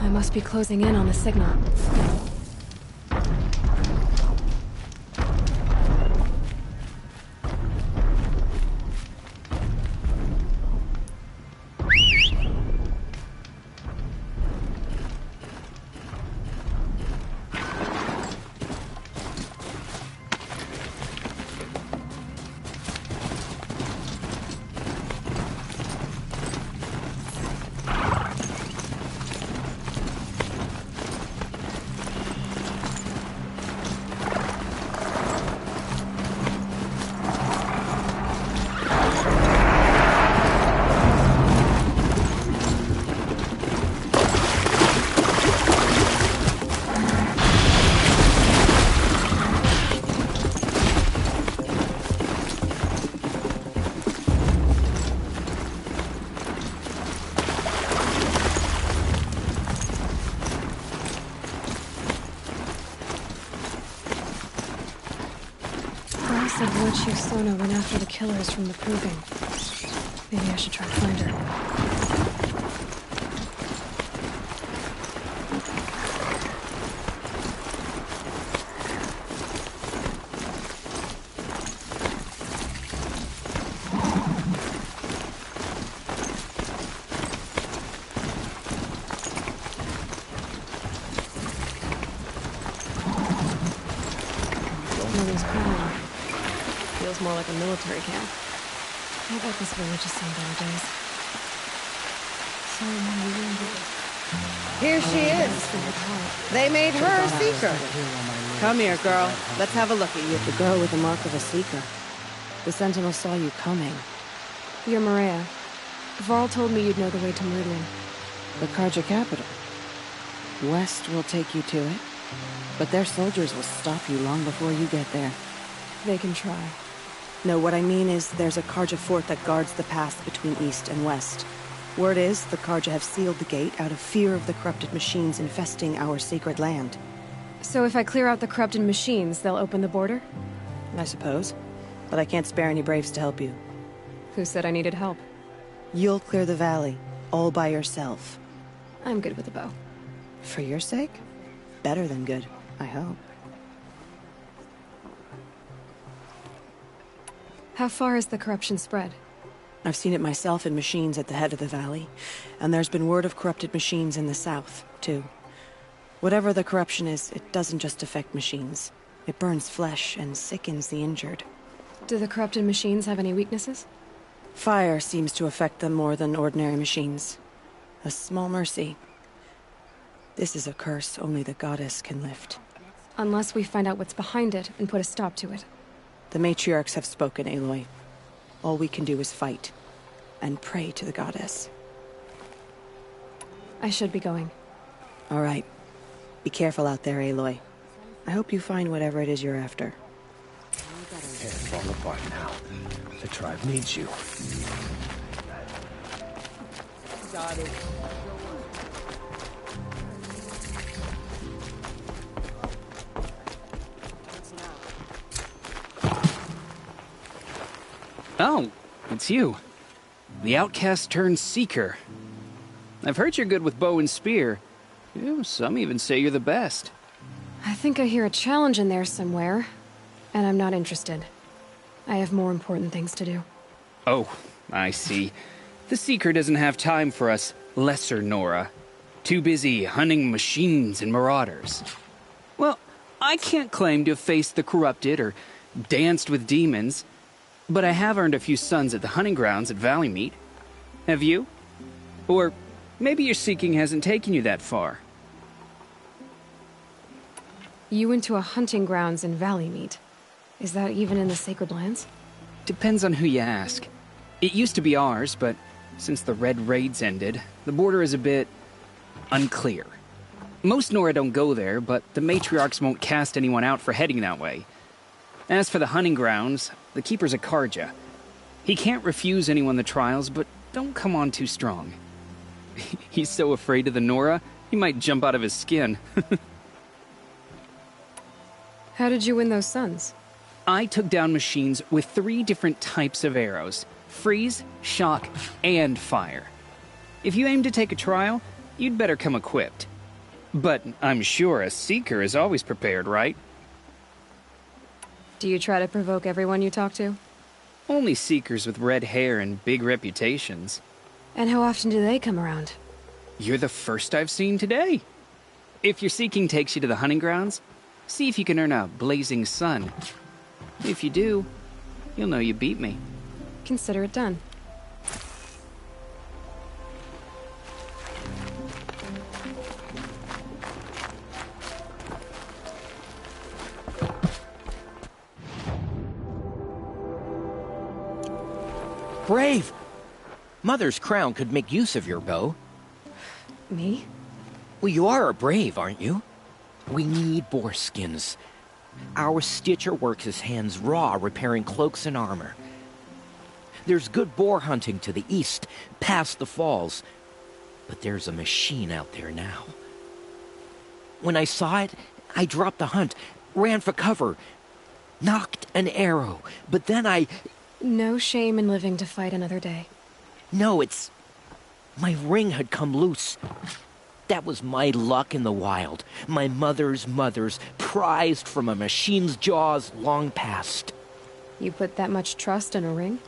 I must be closing in on the signal. Sona went after the killers from the proving. Maybe I should try to find her. More like a military camp. How about this village of sundown days? Here she is. They made her a seeker. Come here, girl. Let's have a look at you. The girl with the mark of a seeker. The Sentinel saw you coming. You're Maria. Varl told me you'd know the way to Meridian. The Carja capital. West will take you to it, but their soldiers will stop you long before you get there. They can try. No, what I mean is there's a Carja fort that guards the pass between east and west. Word is, the Carja have sealed the gate out of fear of the corrupted machines infesting our sacred land. So if I clear out the corrupted machines, they'll open the border? I suppose. But I can't spare any braves to help you. Who said I needed help? You'll clear the valley, all by yourself. I'm good with a bow. For your sake? Better than good, I hope. How far has the corruption spread? I've seen it myself in machines at the head of the valley, and there's been word of corrupted machines in the south, too. Whatever the corruption is, it doesn't just affect machines. It burns flesh and sickens the injured. Do the corrupted machines have any weaknesses? Fire seems to affect them more than ordinary machines. A small mercy. This is a curse only the goddess can lift. Unless we find out what's behind it and put a stop to it. The matriarchs have spoken, Aloy. All we can do is fight, and pray to the goddess. I should be going. All right. Be careful out there, Aloy. I hope you find whatever it is you're after. Can't fall apart now. The tribe needs you. Got it. Oh, it's you. The outcast turned seeker. I've heard you're good with bow and spear. Some even say you're the best. I think I hear a challenge in there somewhere, and I'm not interested. I have more important things to do. Oh, I see. The seeker doesn't have time for us lesser Nora. Too busy hunting machines and marauders. Well, I can't claim to have faced the corrupted or danced with demons. But I have earned a few sons at the hunting grounds at Valley Meet. Have you? Or maybe your seeking hasn't taken you that far. You went to a hunting grounds in Valley Meet. Is that even in the Sacred Lands? Depends on who you ask. It used to be ours, but since the Red Raids ended, the border is a bit unclear. Most Nora don't go there, but the matriarchs won't cast anyone out for heading that way. As for the hunting grounds, the keeper's a Carja. He can't refuse anyone the trials, but don't come on too strong. He's so afraid of the Nora, he might jump out of his skin. How did you win those sons? I took down machines with 3 different types of arrows: freeze, shock, and fire. If you aim to take a trial, you'd better come equipped. But I'm sure a Seeker is always prepared, right? Do you try to provoke everyone you talk to? Only Seekers with red hair and big reputations. And how often do they come around? You're the first I've seen today. If your seeking takes you to the hunting grounds, see if you can earn a blazing sun. If you do, you'll know you beat me. Consider it done. Brave! Mother's crown could make use of your bow. Me? Well, you are a brave, aren't you? We need boar skins. Our stitcher works his hands raw repairing cloaks and armor. There's good boar hunting to the east, past the falls. But there's a machine out there now. When I saw it, I dropped the hunt, ran for cover, knocked an arrow, but then I... No shame in living to fight another day. No, it's... my ring had come loose. That was my luck in the wild. My mother's prized from a machine's jaws long past. You put that much trust in a ring?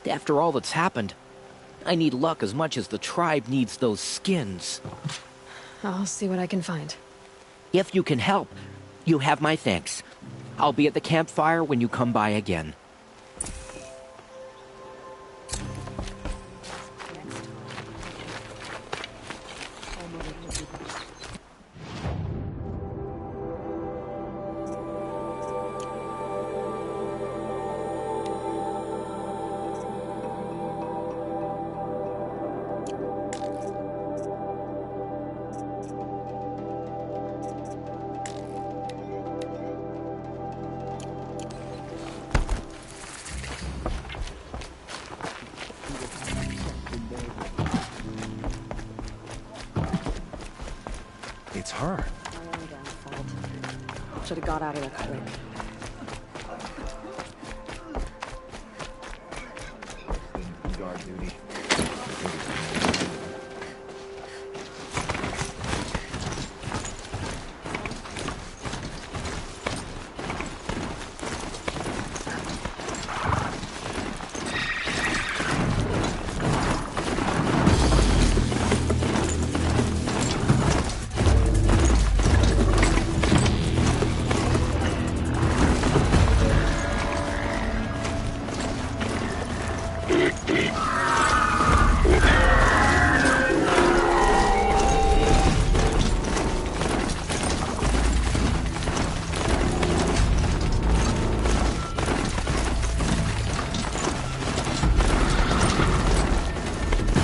After all that's happened, I need luck as much as the tribe needs those skins. I'll see what I can find. If you can help, you have my thanks. I'll be at the campfire when you come by again. It's her. Should have got out of there quick. Guard duty.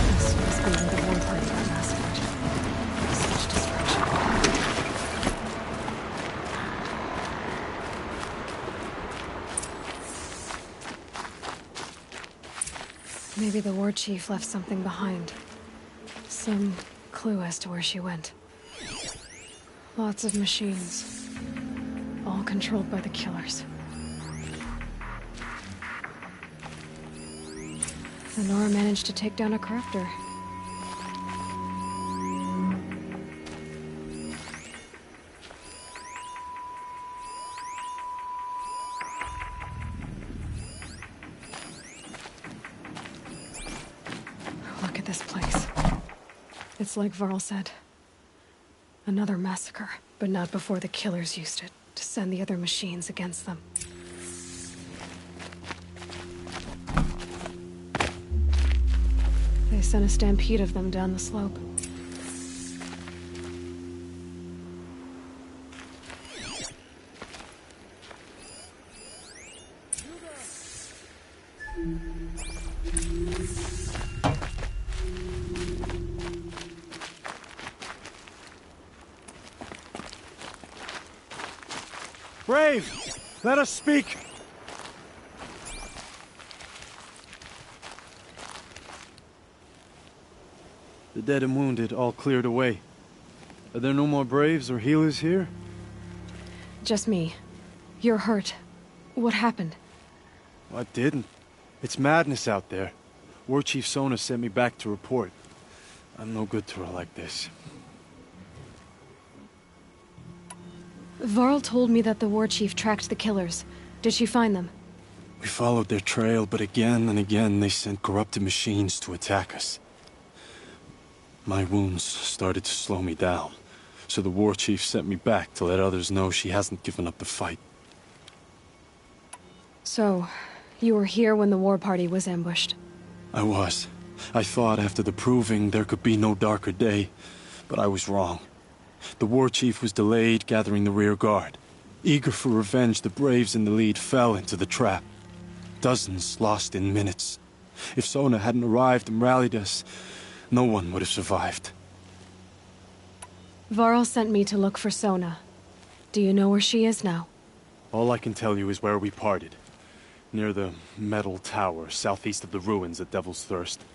This must be where the war party got massacred. Such destruction. Maybe the war chief left something behind. Some clue as to where she went. Lots of machines. All controlled by the killers. Lenora managed to take down a crafter. Look at this place. It's like Varl said. Another massacre, but not before the killers used it to send the other machines against them. They sent a stampede of them down the slope. Brave! Let us speak! The dead and wounded all cleared away. Are there no more Braves or healers here? Just me. You're hurt. What happened? I didn't. It's madness out there. War Chief Sona sent me back to report. I'm no good to her like this. Varl told me that the war chief tracked the killers. Did she find them? We followed their trail, but again and again they sent corrupted machines to attack us. My wounds started to slow me down, so the war chief sent me back to let others know she hasn't given up the fight. So, you were here when the war party was ambushed? I was. I thought after the proving there could be no darker day, but I was wrong. The war chief was delayed gathering the rear guard. Eager for revenge, the braves in the lead fell into the trap. Dozens lost in minutes. If Sona hadn't arrived and rallied us, no one would have survived. Varl sent me to look for Sona. Do you know where she is now? All I can tell you is where we parted. Near the metal tower, southeast of the ruins at Devil's Thirst.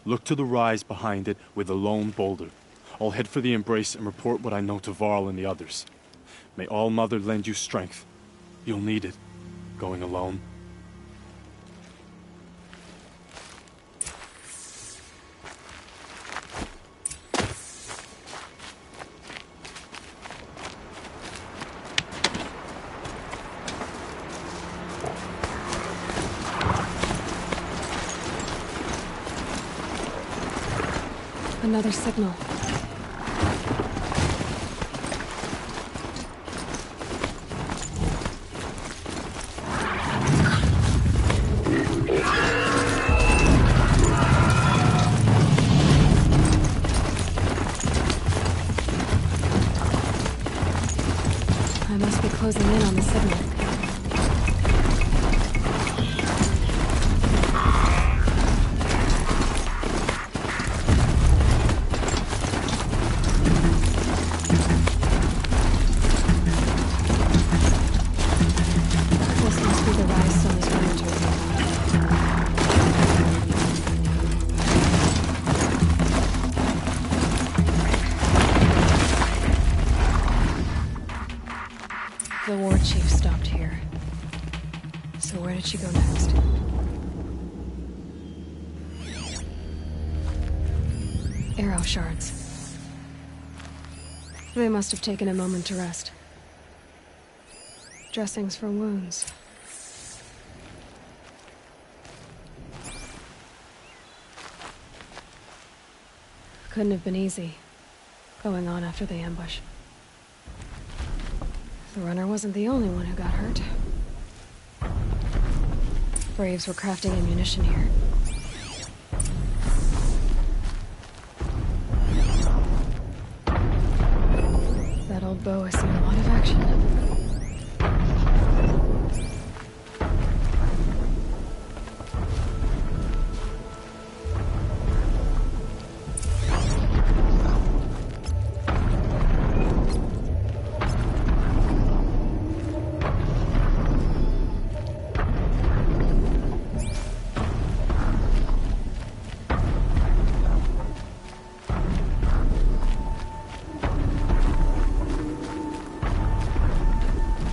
Look to the rise behind it with a lone boulder. I'll head for the embrace and report what I know to Varl and the others. May All Mother lend you strength. You'll need it, going alone. Another signal. I must be closing in on the signal. The war chief stopped here. So where did she go next? Arrow shards. They must have taken a moment to rest. Dressings for wounds. Couldn't have been easy, going on after the ambush. The runner wasn't the only one who got hurt. Braves were crafting ammunition here. That old bow has seen a lot of action.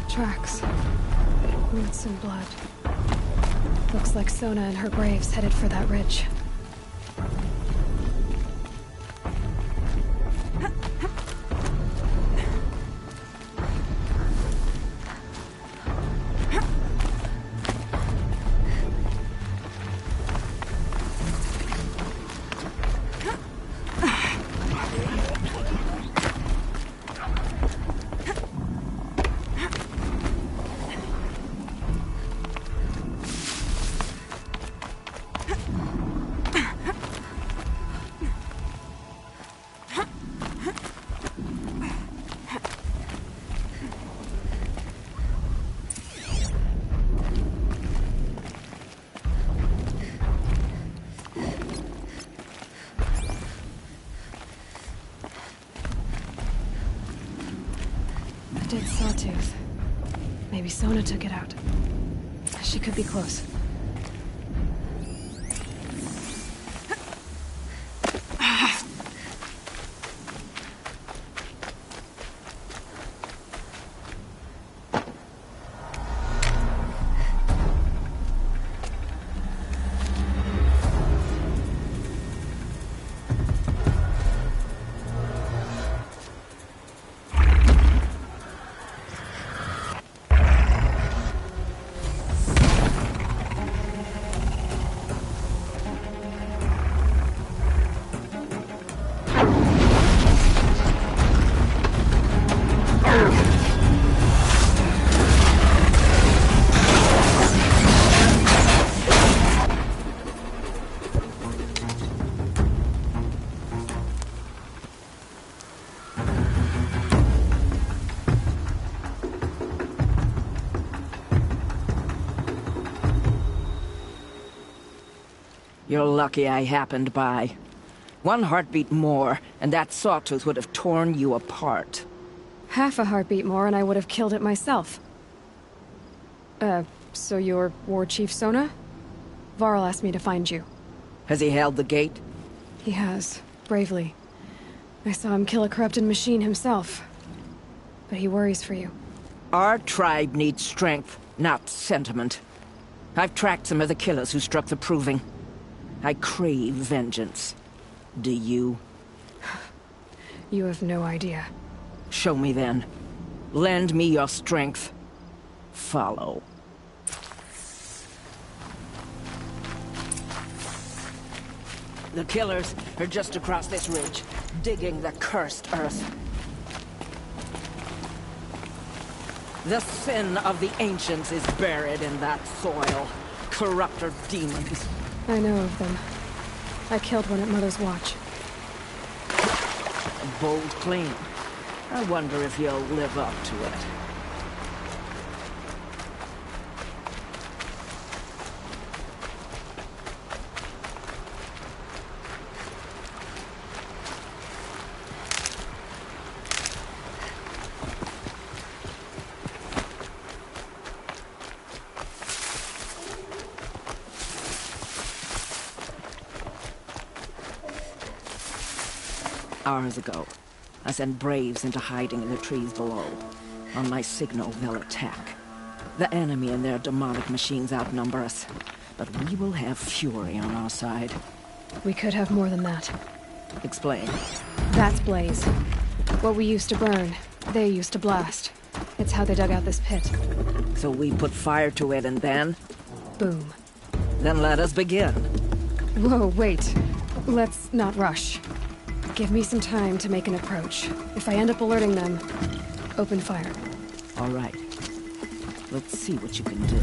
Tracks. Roots and blood. Looks like Sona and her braves headed for that ridge. Dead sawtooth. Maybe Sona took it out. She could be close. You're lucky I happened by. One heartbeat more, and that sawtooth would have torn you apart. Half a heartbeat more and I would have killed it myself. So you're War Chief Sona? Varl asked me to find you. Has he held the gate? He has, bravely. I saw him kill a corrupted machine himself. But he worries for you. Our tribe needs strength, not sentiment. I've tracked some of the killers who struck the Proving. I crave vengeance. Do you? You have no idea. Show me then. Lend me your strength. Follow. The killers are just across this ridge, digging the cursed earth. The sin of the ancients is buried in that soil. Corrupter demons. I know of them. I killed one at Mother's Watch. A bold claim. I wonder if you'll live up to it. Hours ago, I sent Braves into hiding in the trees below. On my signal, they'll attack. The enemy and their demonic machines outnumber us, but we will have fury on our side. We could have more than that. Explain. That's Blaze. What we used to burn, they used to blast. It's how they dug out this pit. So we put fire to it and then? Boom. Then let us begin. Whoa, wait. Let's not rush. Give me some time to make an approach. If I end up alerting them, open fire. All right. Let's see what you can do.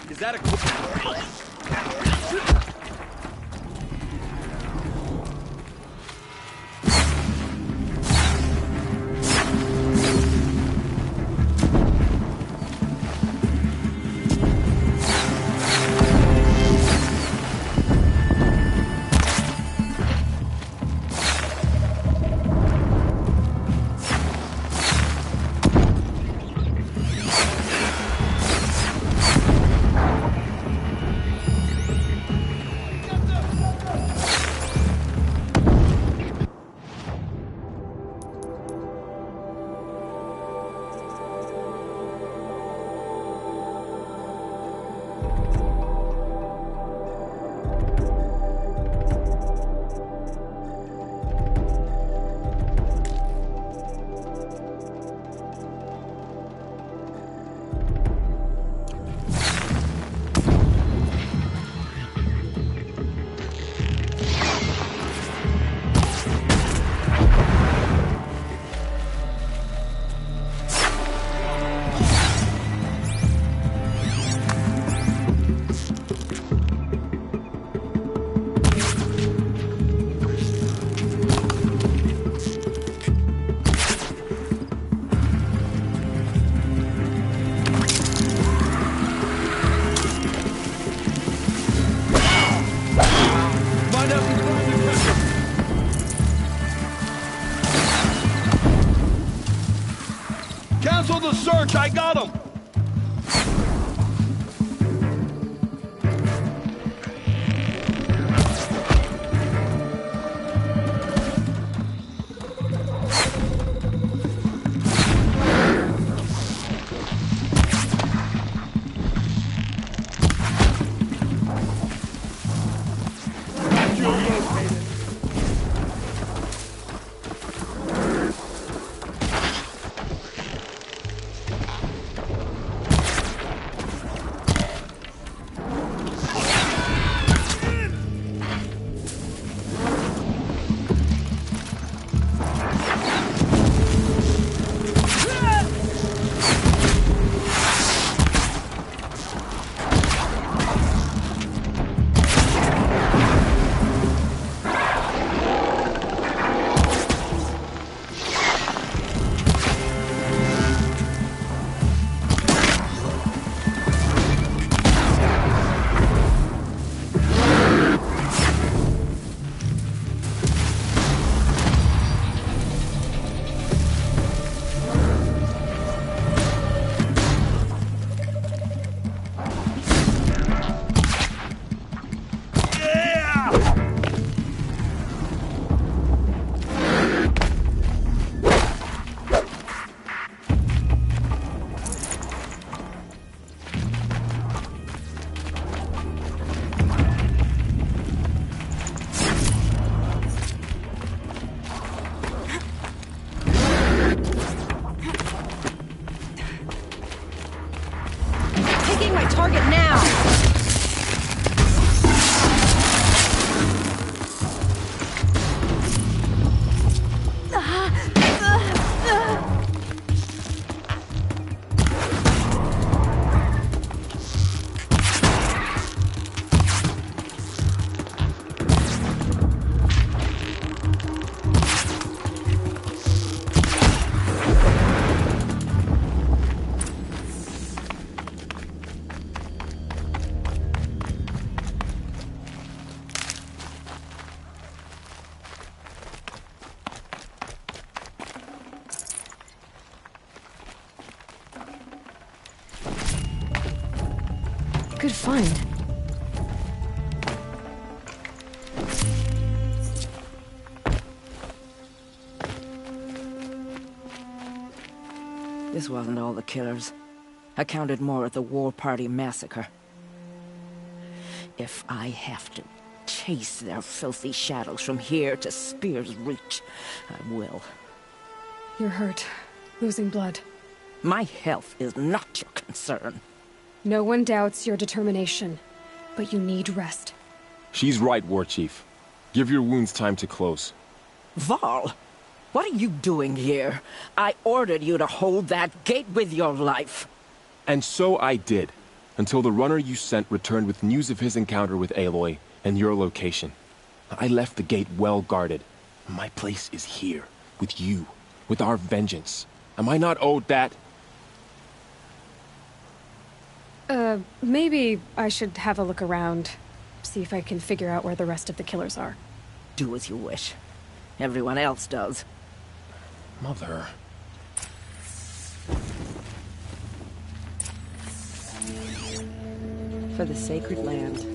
Is that a... Arch, I got him! Good find. This wasn't all the killers. I counted more at the War Party massacre. If I have to chase their filthy shadows from here to Spear's Reach, I will. You're hurt. Losing blood. My health is not your concern. No one doubts your determination, but you need rest. She's right, War Chief. Give your wounds time to close. Varl, what are you doing here? I ordered you to hold that gate with your life. And so I did, until the runner you sent returned with news of his encounter with Aloy and your location. I left the gate well guarded. My place is here, with you, with our vengeance. Am I not owed that? Maybe I should have a look around. See if I can figure out where the rest of the killers are. Do as you wish. Everyone else does. Mother... For the sacred land.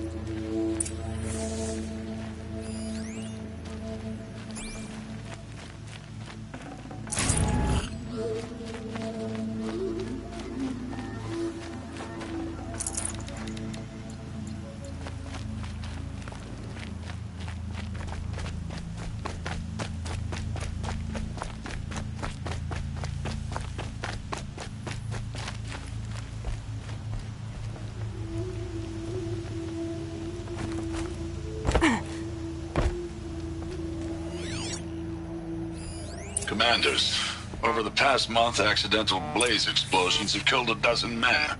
Commanders, over the past month, accidental blaze explosions have killed 12 men.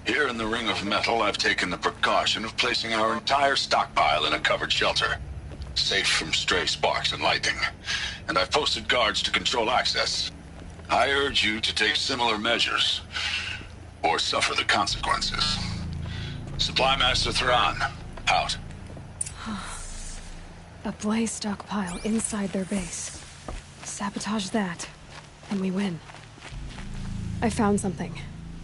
Here in the Ring of Metal, I've taken the precaution of placing our entire stockpile in a covered shelter, safe from stray sparks and lightning. And I've posted guards to control access. I urge you to take similar measures, or suffer the consequences. Supply Master Thrawn, out. A blaze stockpile inside their base. Sabotage that, and we win. I found something.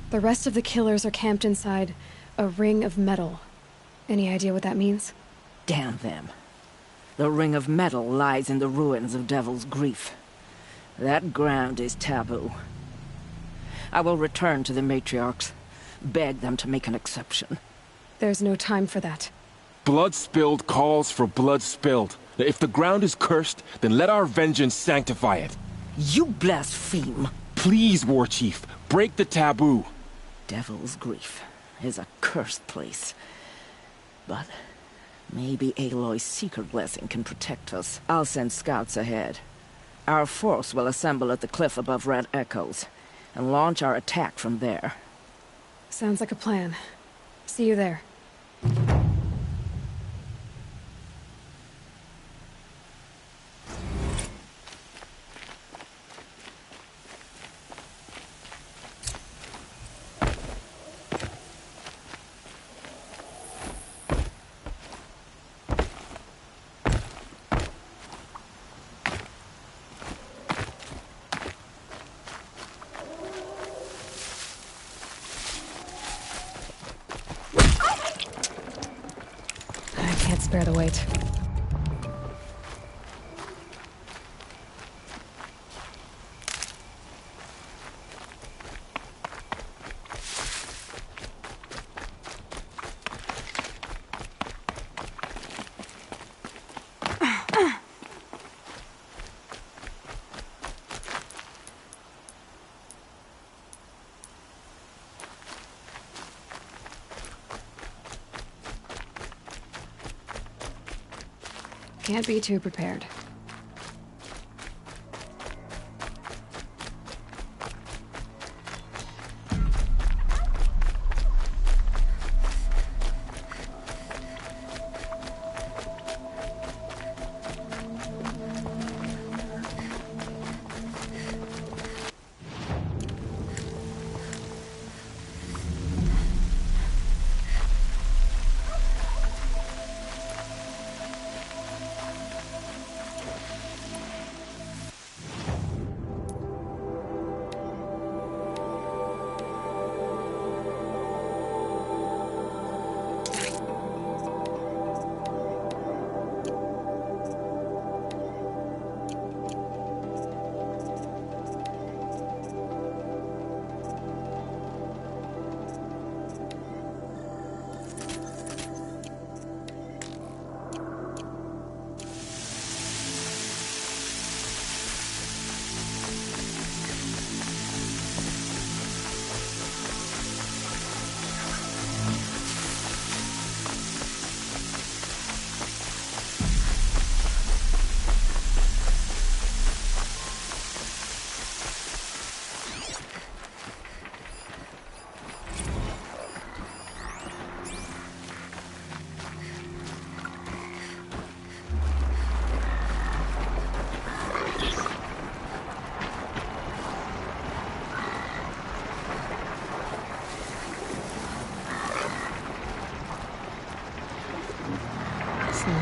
The rest of the killers are camped inside a ring of metal. Any idea what that means? Damn them. The ring of metal lies in the ruins of Devil's Grief. That ground is taboo. I will return to the matriarchs, beg them to make an exception. There's no time for that. Blood spilled calls for blood spilled. If the ground is cursed, then let our vengeance sanctify it. You blaspheme. Please, War Chief, break the taboo. Devil's Grief is a cursed place. But maybe Aloy's secret blessing can protect us. I'll send scouts ahead. Our force will assemble at the cliff above Red Echoes, and launch our attack from there. Sounds like a plan. See you there. Spare the weight. Can't be too prepared.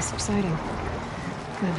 Subsiding. Good.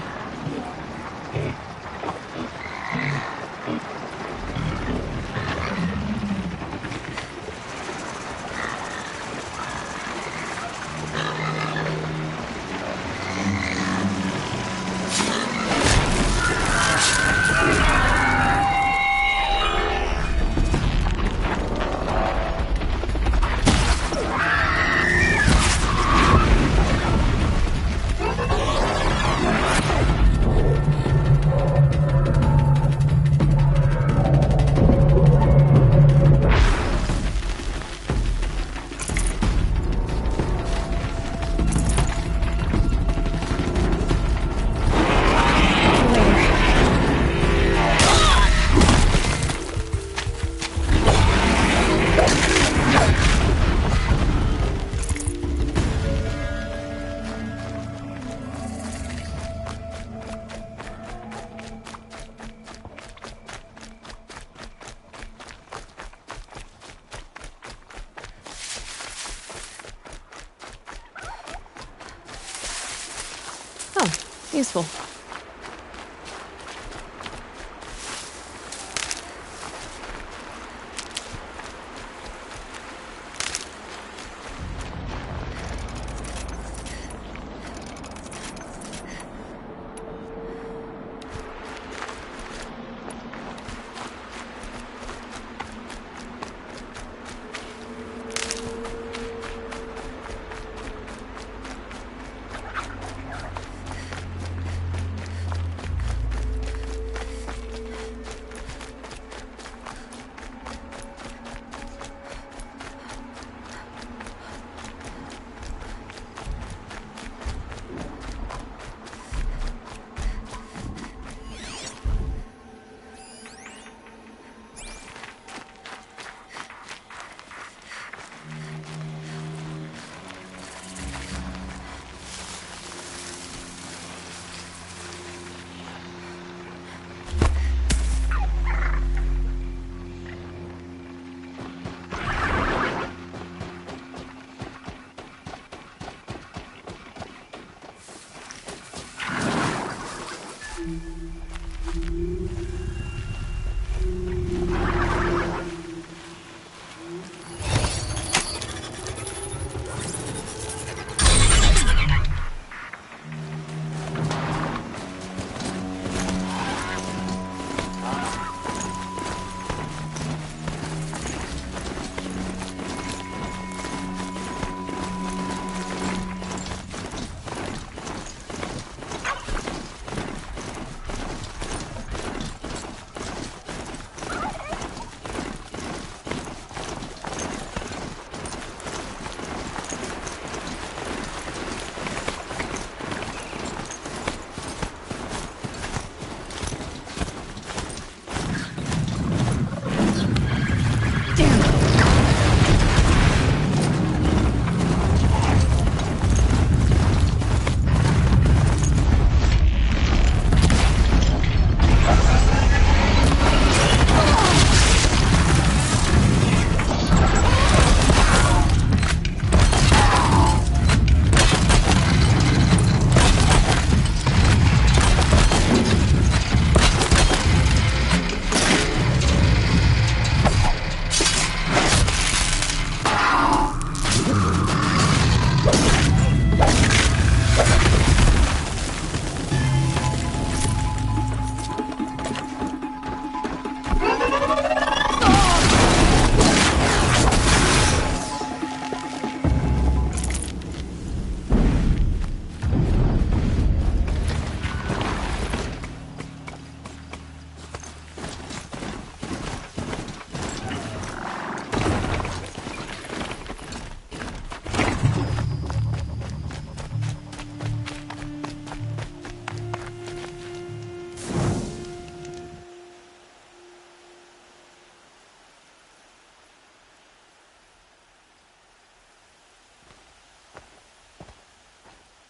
Useful.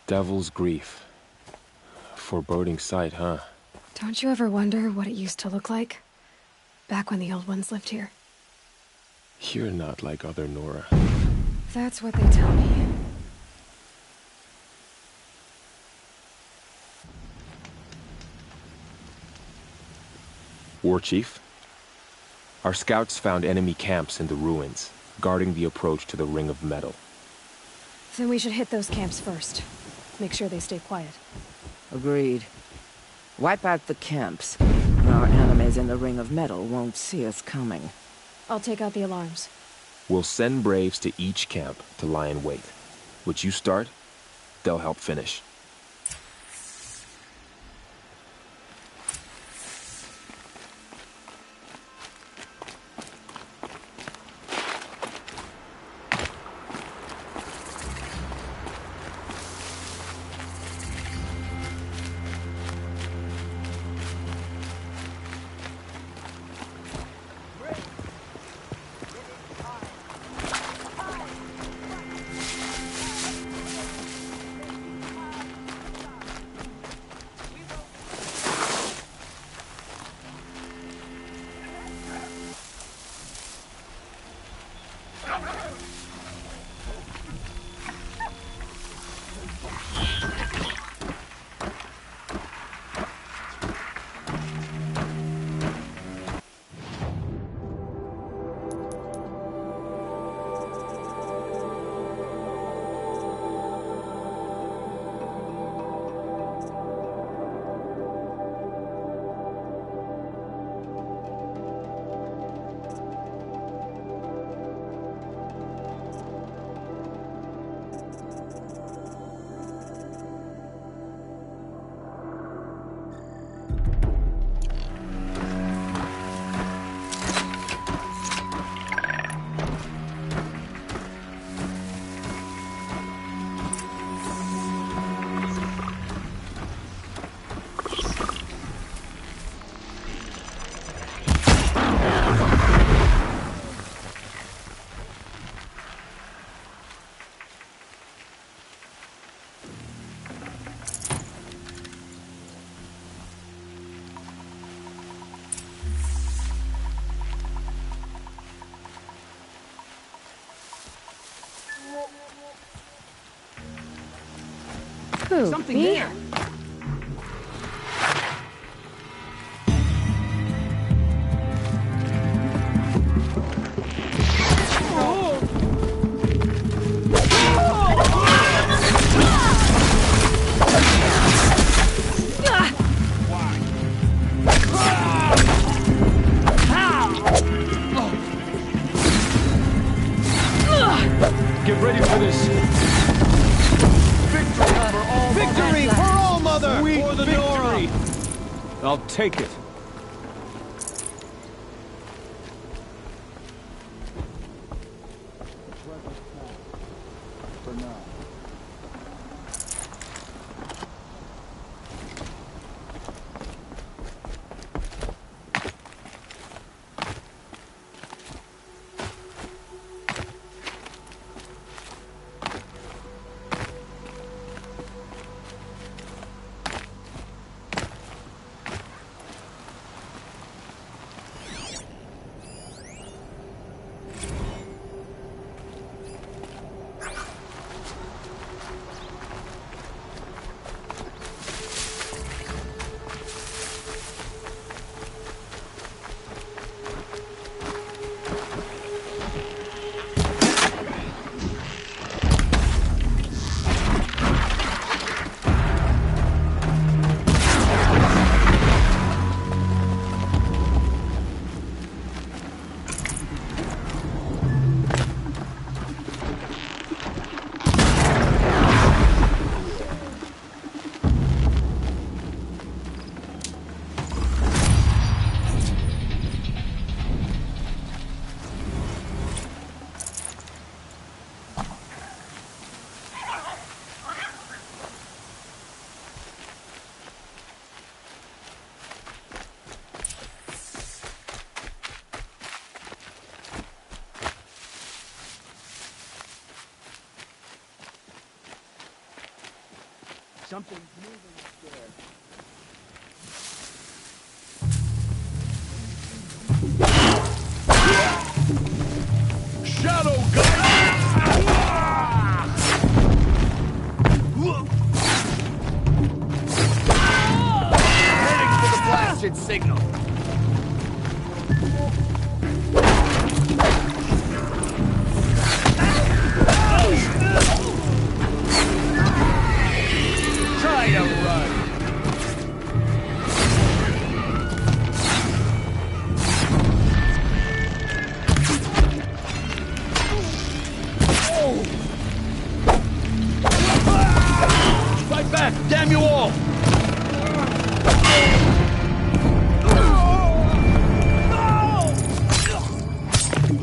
Devil's Grief. Foreboding sight, huh? Don't you ever wonder what it used to look like? Back when the old ones lived here. You're not like other Nora. That's what they tell me. War Chief? Our scouts found enemy camps in the ruins, guarding the approach to the Ring of Metal. Then we should hit those camps first. Make sure they stay quiet. Agreed. Wipe out the camps. Our enemies in the Ring of Metal won't see us coming. I'll take out the alarms. We'll send Braves to each camp to lie in wait. What you start, they'll help finish. Who? Something Me? there. I'll take it. Something's moving up there. Shadow gun! Heading for the blasted signal. Try to run. Fight back! Damn you all!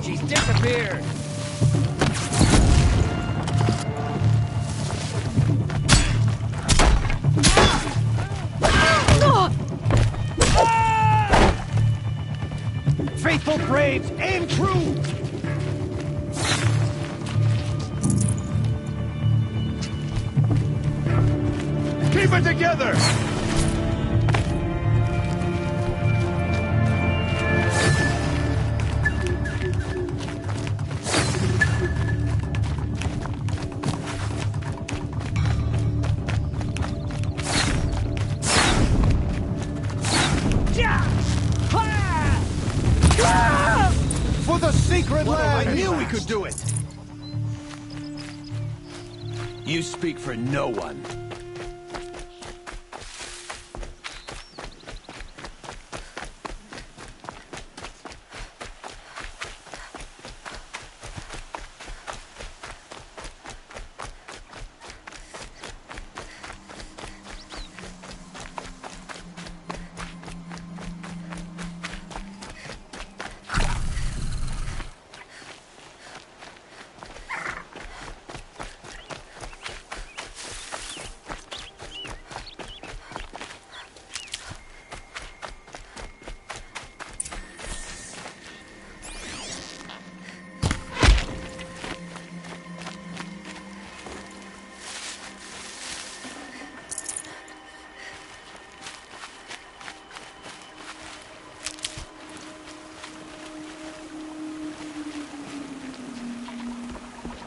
She's disappeared! Faithful Braves, aim true! Keep it together! For the secret lab! I knew we could do it! You speak for no one.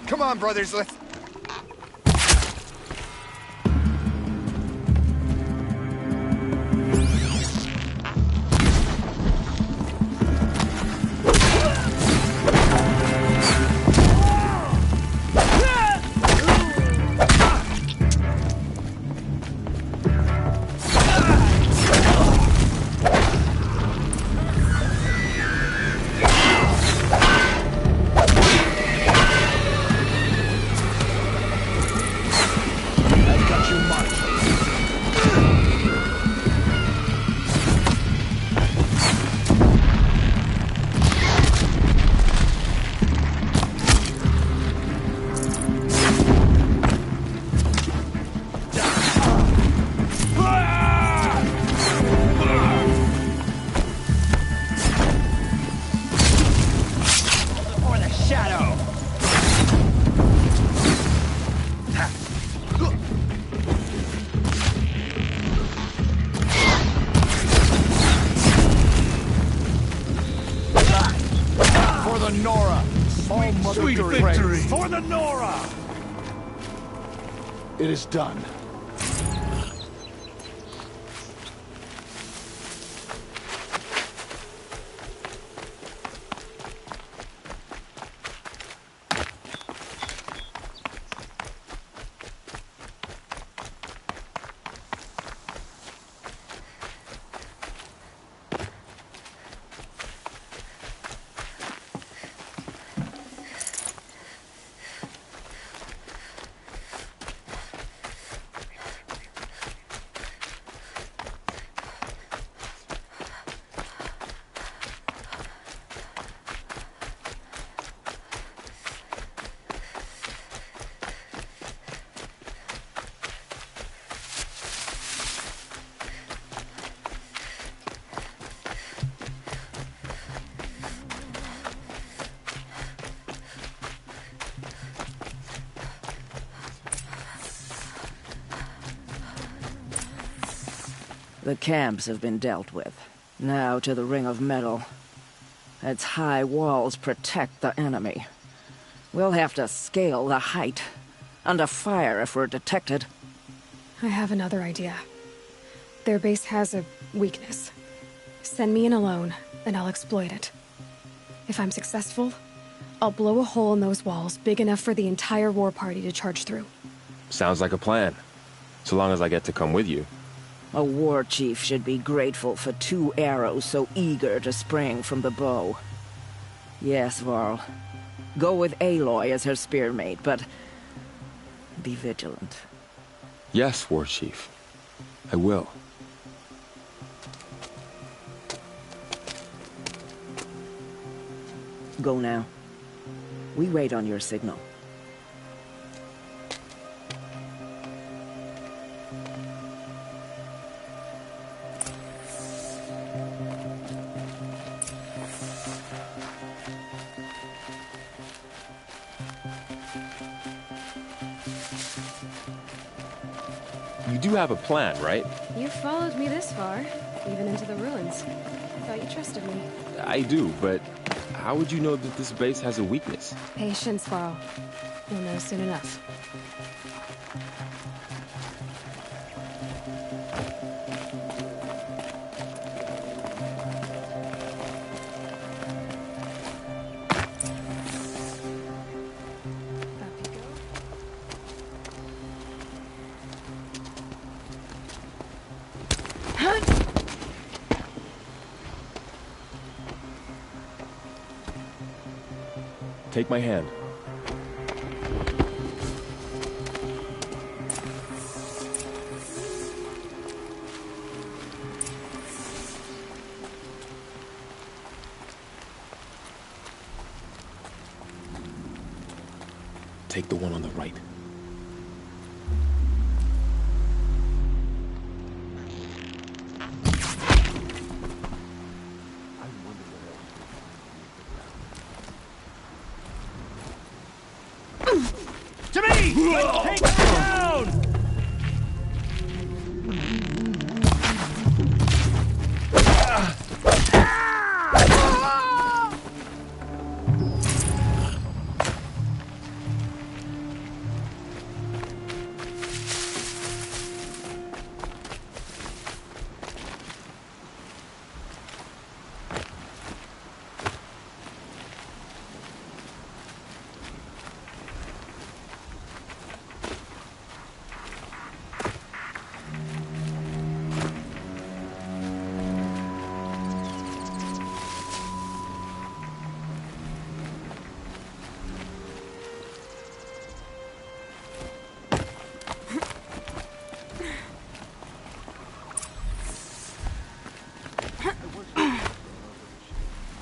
Come on, brothers, let's... Sweet victory for the Nora! It is done. The camps have been dealt with. Now to the Ring of Metal. Its high walls protect the enemy. We'll have to scale the height. Under fire if we're detected. I have another idea. Their base has a weakness. Send me in alone, and I'll exploit it. If I'm successful, I'll blow a hole in those walls big enough for the entire war party to charge through. Sounds like a plan. So long as I get to come with you. A war chief should be grateful for 2 arrows so eager to spring from the bow. Yes, Varl. Go with Aloy as her spearmate, but be vigilant. Yes, War Chief. I will. Go now. We wait on your signal. You do have a plan, right? You followed me this far, even into the ruins. Thought you trusted me. I do, but how would you know that this base has a weakness? Patience, Varl. You'll know soon enough. Take my hand. Take the one on the right. To me! Let's take it down!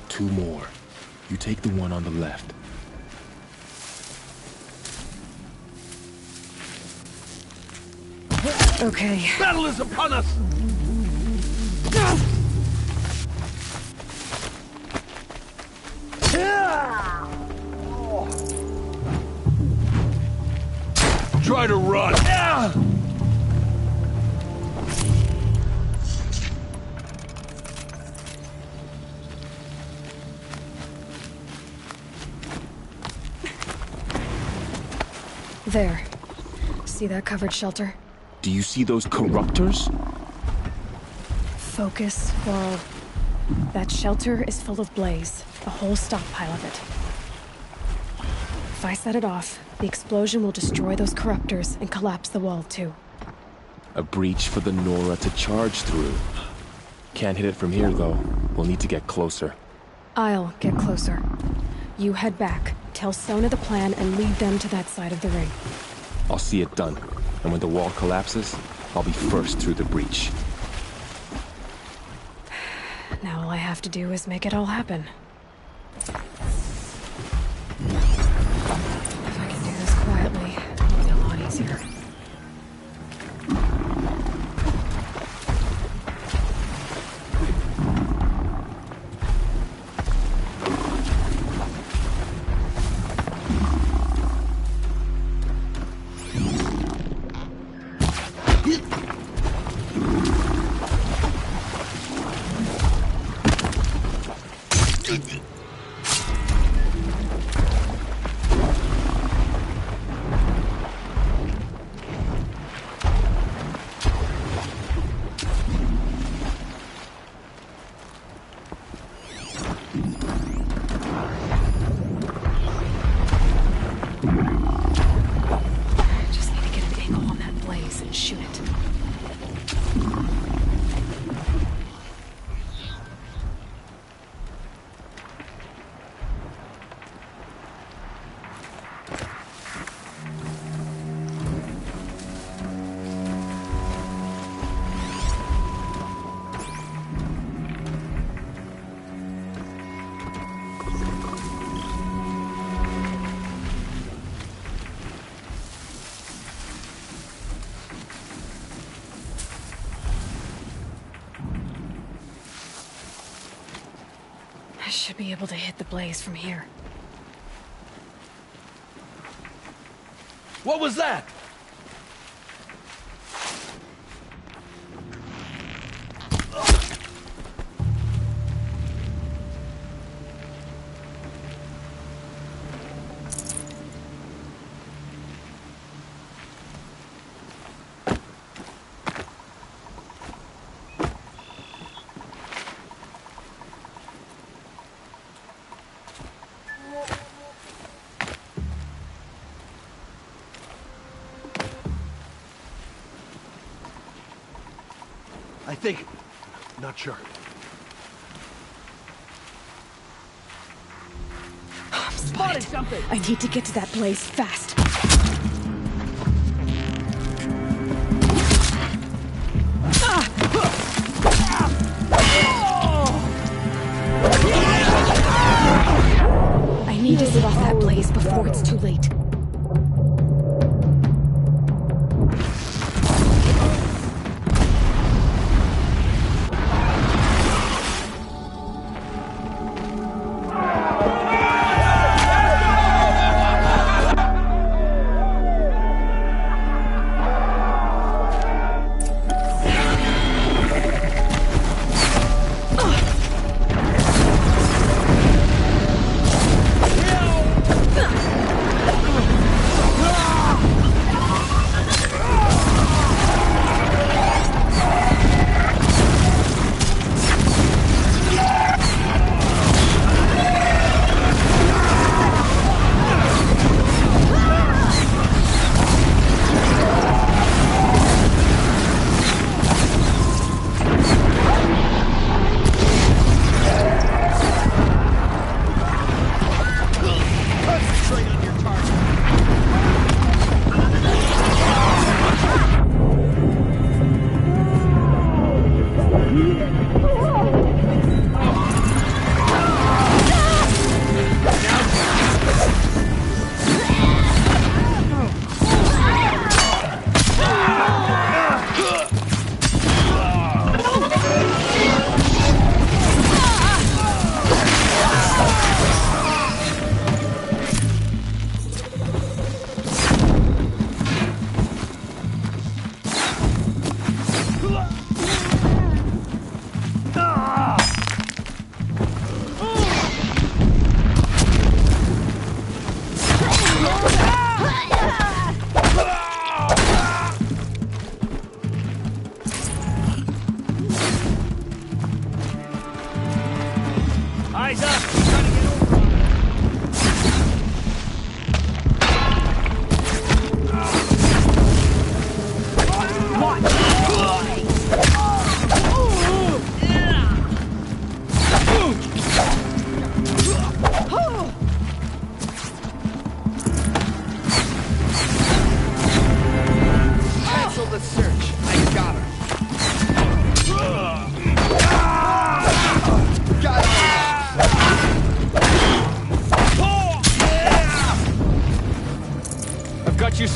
Two more. You take the one on the left. Okay. Battle is upon us! Try to run! There. See that covered shelter? Do you see those corruptors? Focus, Laurel. That shelter is full of blaze. A whole stockpile of it. If I set it off, the explosion will destroy those corruptors and collapse the wall, too. A breach for the Nora to charge through. Can't hit it from here, though. We'll need to get closer. I'll get closer. You head back, tell Sona the plan, and lead them to that side of the ring. I'll see it done. And when the wall collapses, I'll be first through the breach. Now all I have to do is make it all happen. If I can do this quietly, it'll be a lot easier. I should be able to hit the blaze from here. What was that? I think... not sure. I'm spotted something! I need to get to that blaze fast. I need to set off that blaze before it's too late.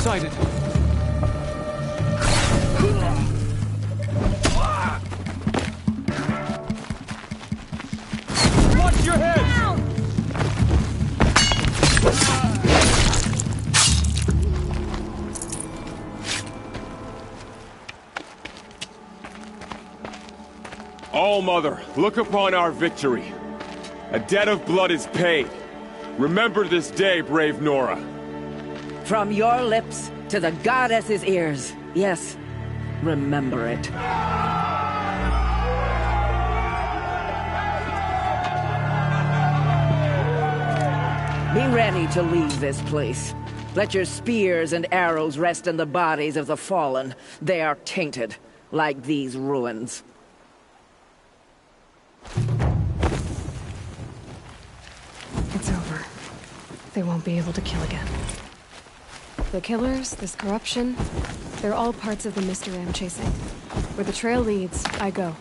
sighted. Watch your head! All-Mother, look upon our victory. A debt of blood is paid. Remember this day, brave Nora. From your lips to the goddess's ears. Yes, remember it. Be ready to leave this place. Let your spears and arrows rest in the bodies of the fallen. They are tainted, like these ruins. It's over. They won't be able to kill again. The killers, this corruption, they're all parts of the mystery I'm chasing. Where the trail leads, I go.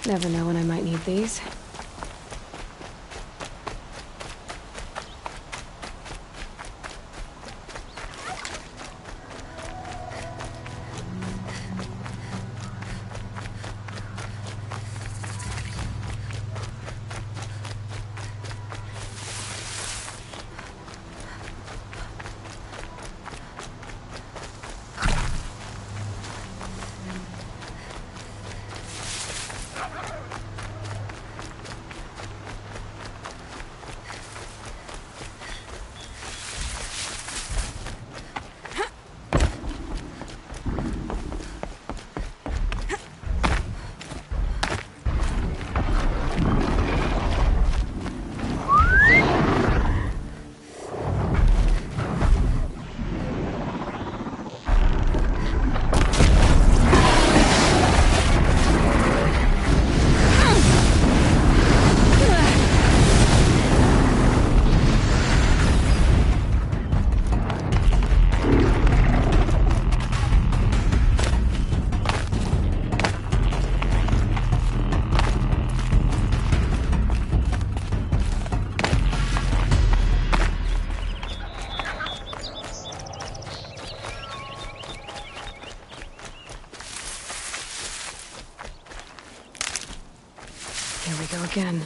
Never know when I might need these. Here we go again.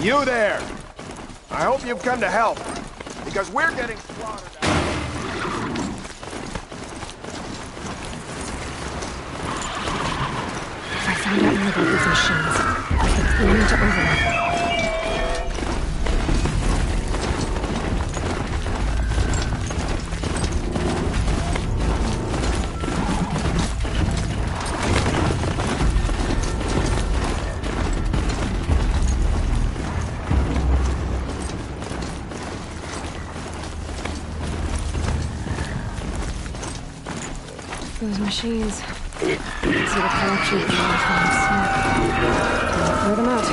You there! I hope you've come to help, because we're getting slaughtered. If I found out more about these machines, I could bring them to Overlook. Those machines. See the corruption of the electronic smoke. Can't throw them out.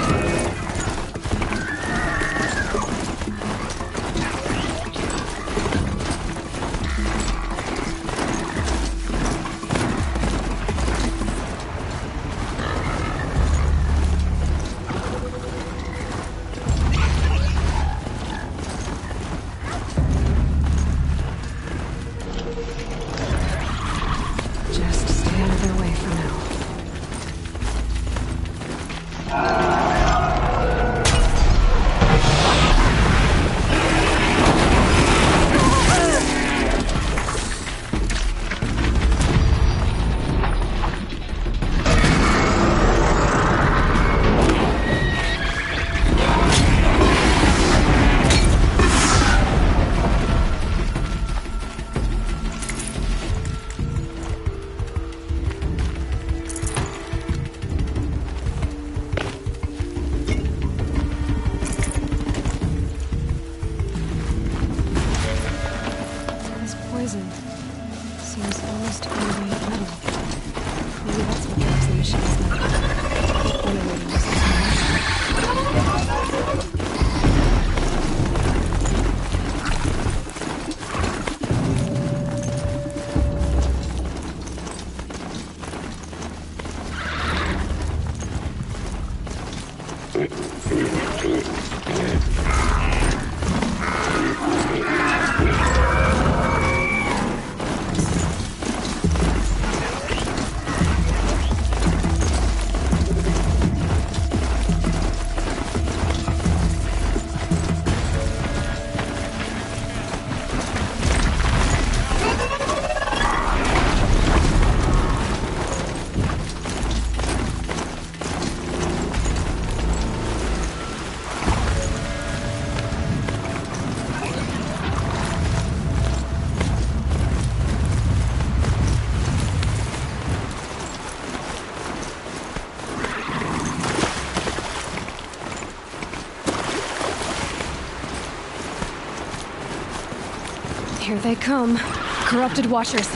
Here they come. Corrupted Watchers.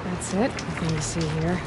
That's it. Nothing to see here.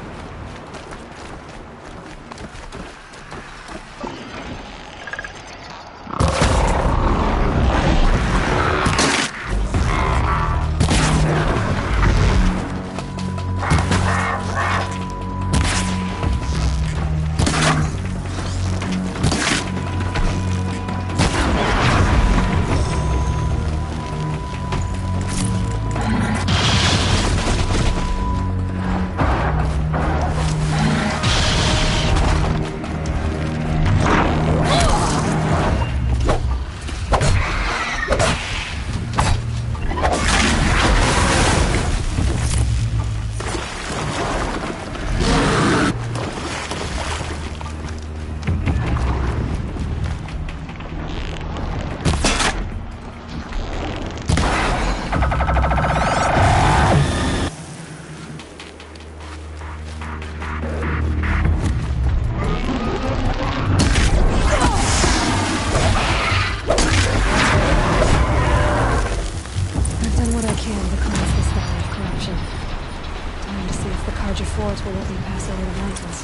Will let me pass over the mountains.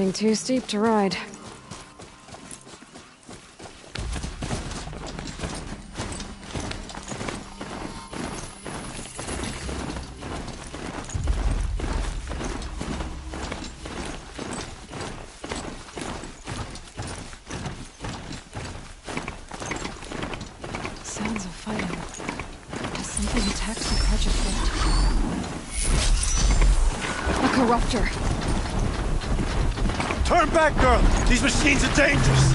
getting too steep to ride. Sounds of fighting. Has something attacked the project yet? A corruptor! Turn back, girl! These machines are dangerous!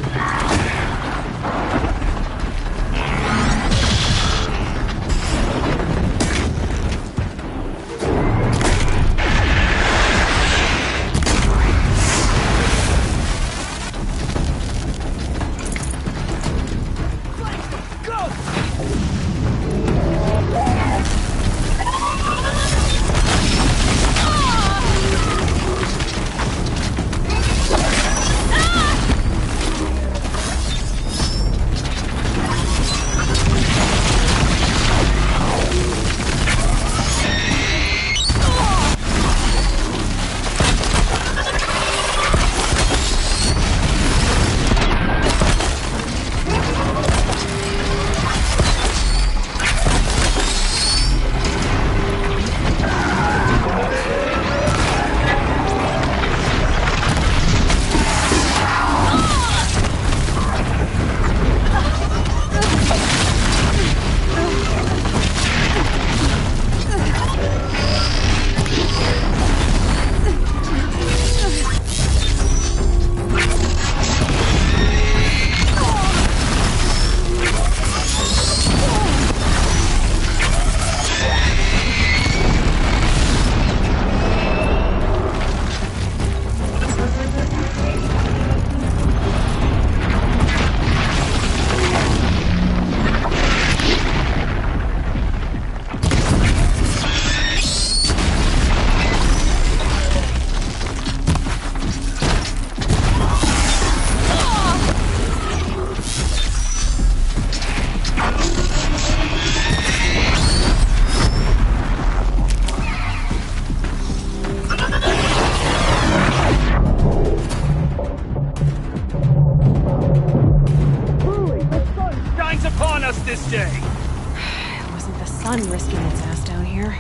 this day. It wasn't the sun risking its ass down here.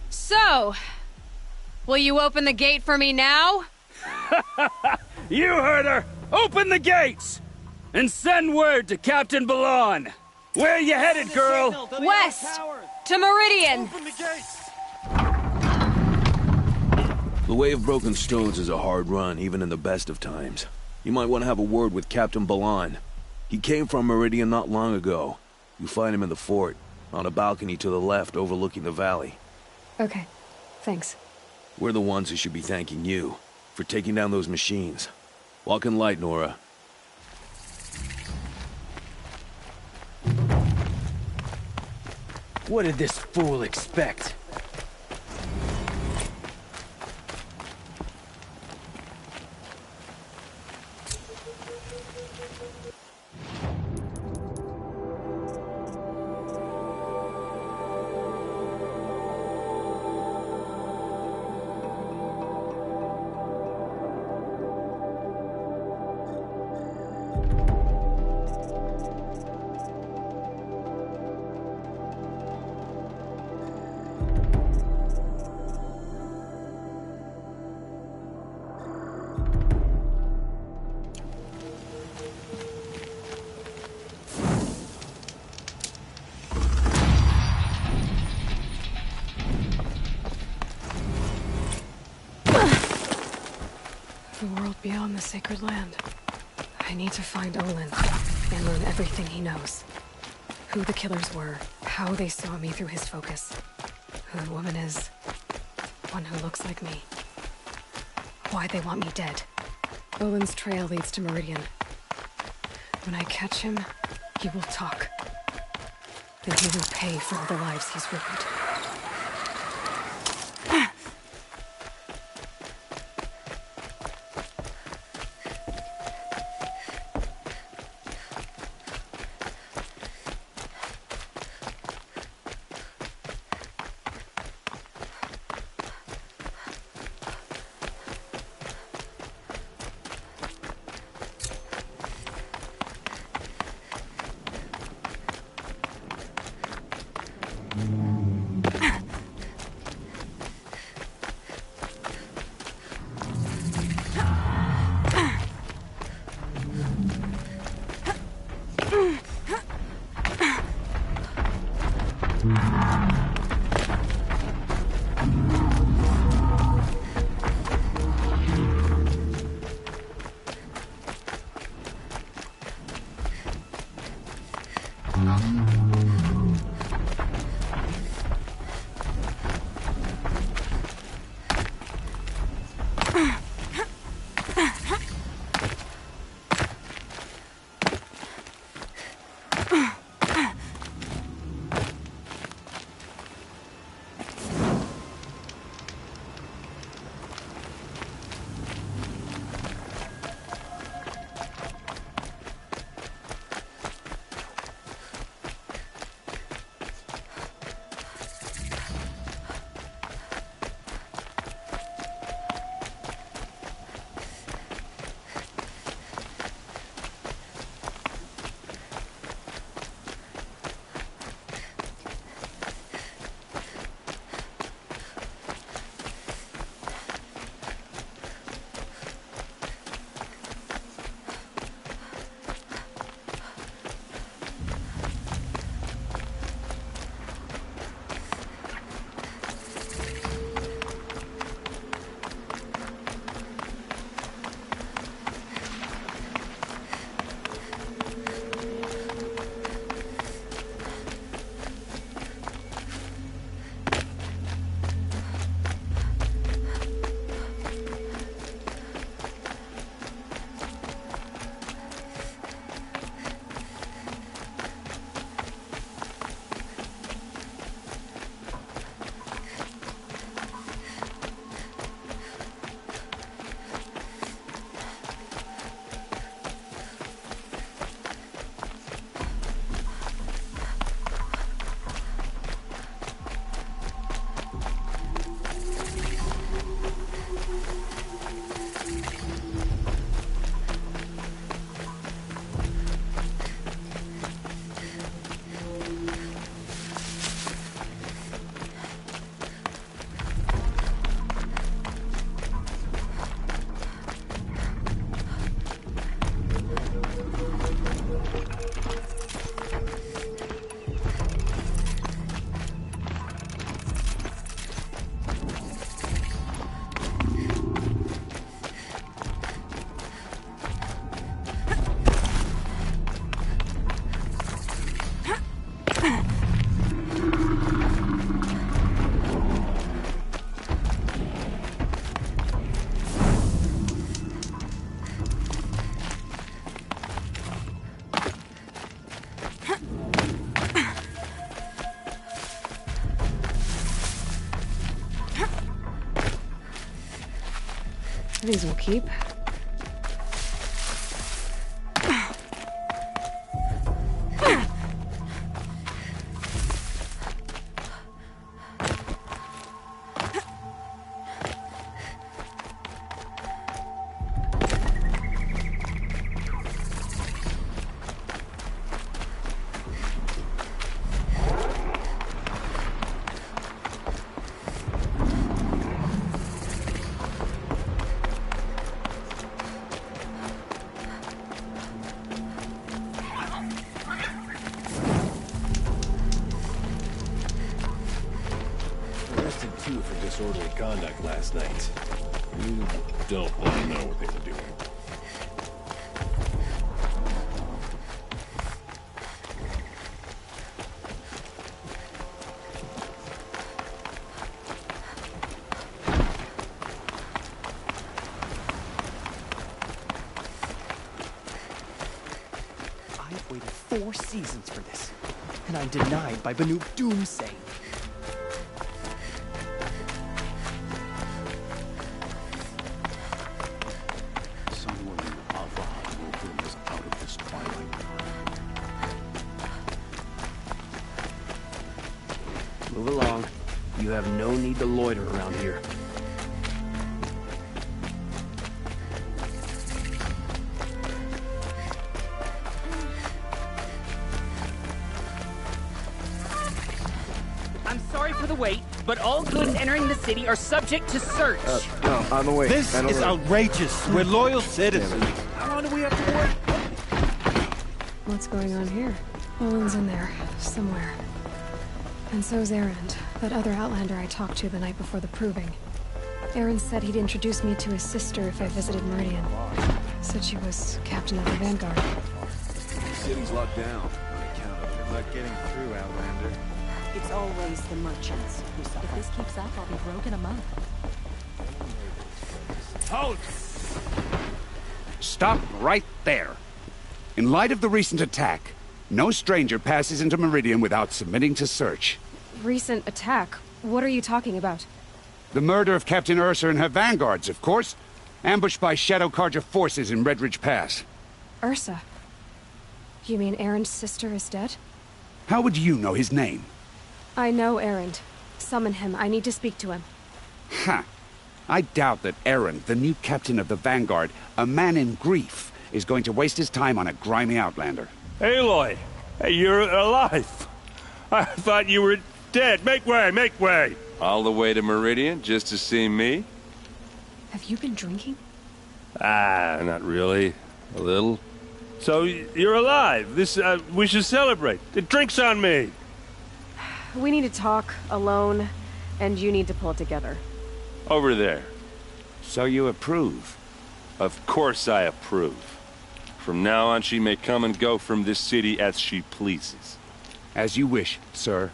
So, will you open the gate for me now? You heard her! Open the gates! And send word to Captain Balan. Where you headed, girl? West! To Meridian! Open the gates! The way of broken stones is a hard run, even in the best of times. You might want to have a word with Captain Balan. He came from Meridian not long ago. You find him in the fort, on a balcony to the left overlooking the valley. Okay, thanks. We're the ones who should be thanking you for taking down those machines. Walk in light, Nora. What did this fool expect? The world beyond the sacred land. I need to find Olin and learn everything he knows. Who the killers were, how they saw me through his focus, who the woman is, one who looks like me, why they want me dead. Olin's trail leads to Meridian. When I catch him, he will talk. Then he will pay for all the lives he's ruined. These will keep. Disorderly conduct last night. You don't want to know what they were doing. I've waited 4 seasons for this, and I'm denied by Banu Doomsay. Move along. You have no need to loiter around here. I'm sorry for the wait, but all goods entering the city are subject to search. No, on the way. This is outrageous. We're loyal citizens. How long do we have to wait? What's going on here? Olin's in there, somewhere. And so's Erend, that other Outlander I talked to the night before the proving. Erend said he'd introduce me to his sister if I visited Meridian. Said she was captain of the Vanguard. The city's locked down on account of Good luck getting through, Outlander. It's always the merchants who suffer. If this keeps up, I'll be broke in a month. Halt! Stop right there. In light of the recent attack, no stranger passes into Meridian without submitting to search. Recent attack? What are you talking about? The murder of Captain Ursa and her vanguards, of course. Ambushed by Shadow Carja forces in Redridge Pass. Ursa? You mean Erend's sister is dead? How would you know his name? I know Erend. Summon him. I need to speak to him. Ha! I doubt that Erend, the new captain of the Vanguard, a man in grief, is going to waste his time on a grimy Outlander. Aloy! Hey, you're alive! I thought you were dead. Make way, make way! All the way to Meridian just to see me? Have you been drinking? Ah, not really. A little. So, you're alive. We should celebrate. The drink's on me! We need to talk, alone, and you need to pull it together. Over there. So you approve? Of course I approve. From now on, she may come and go from this city as she pleases. As you wish, sir.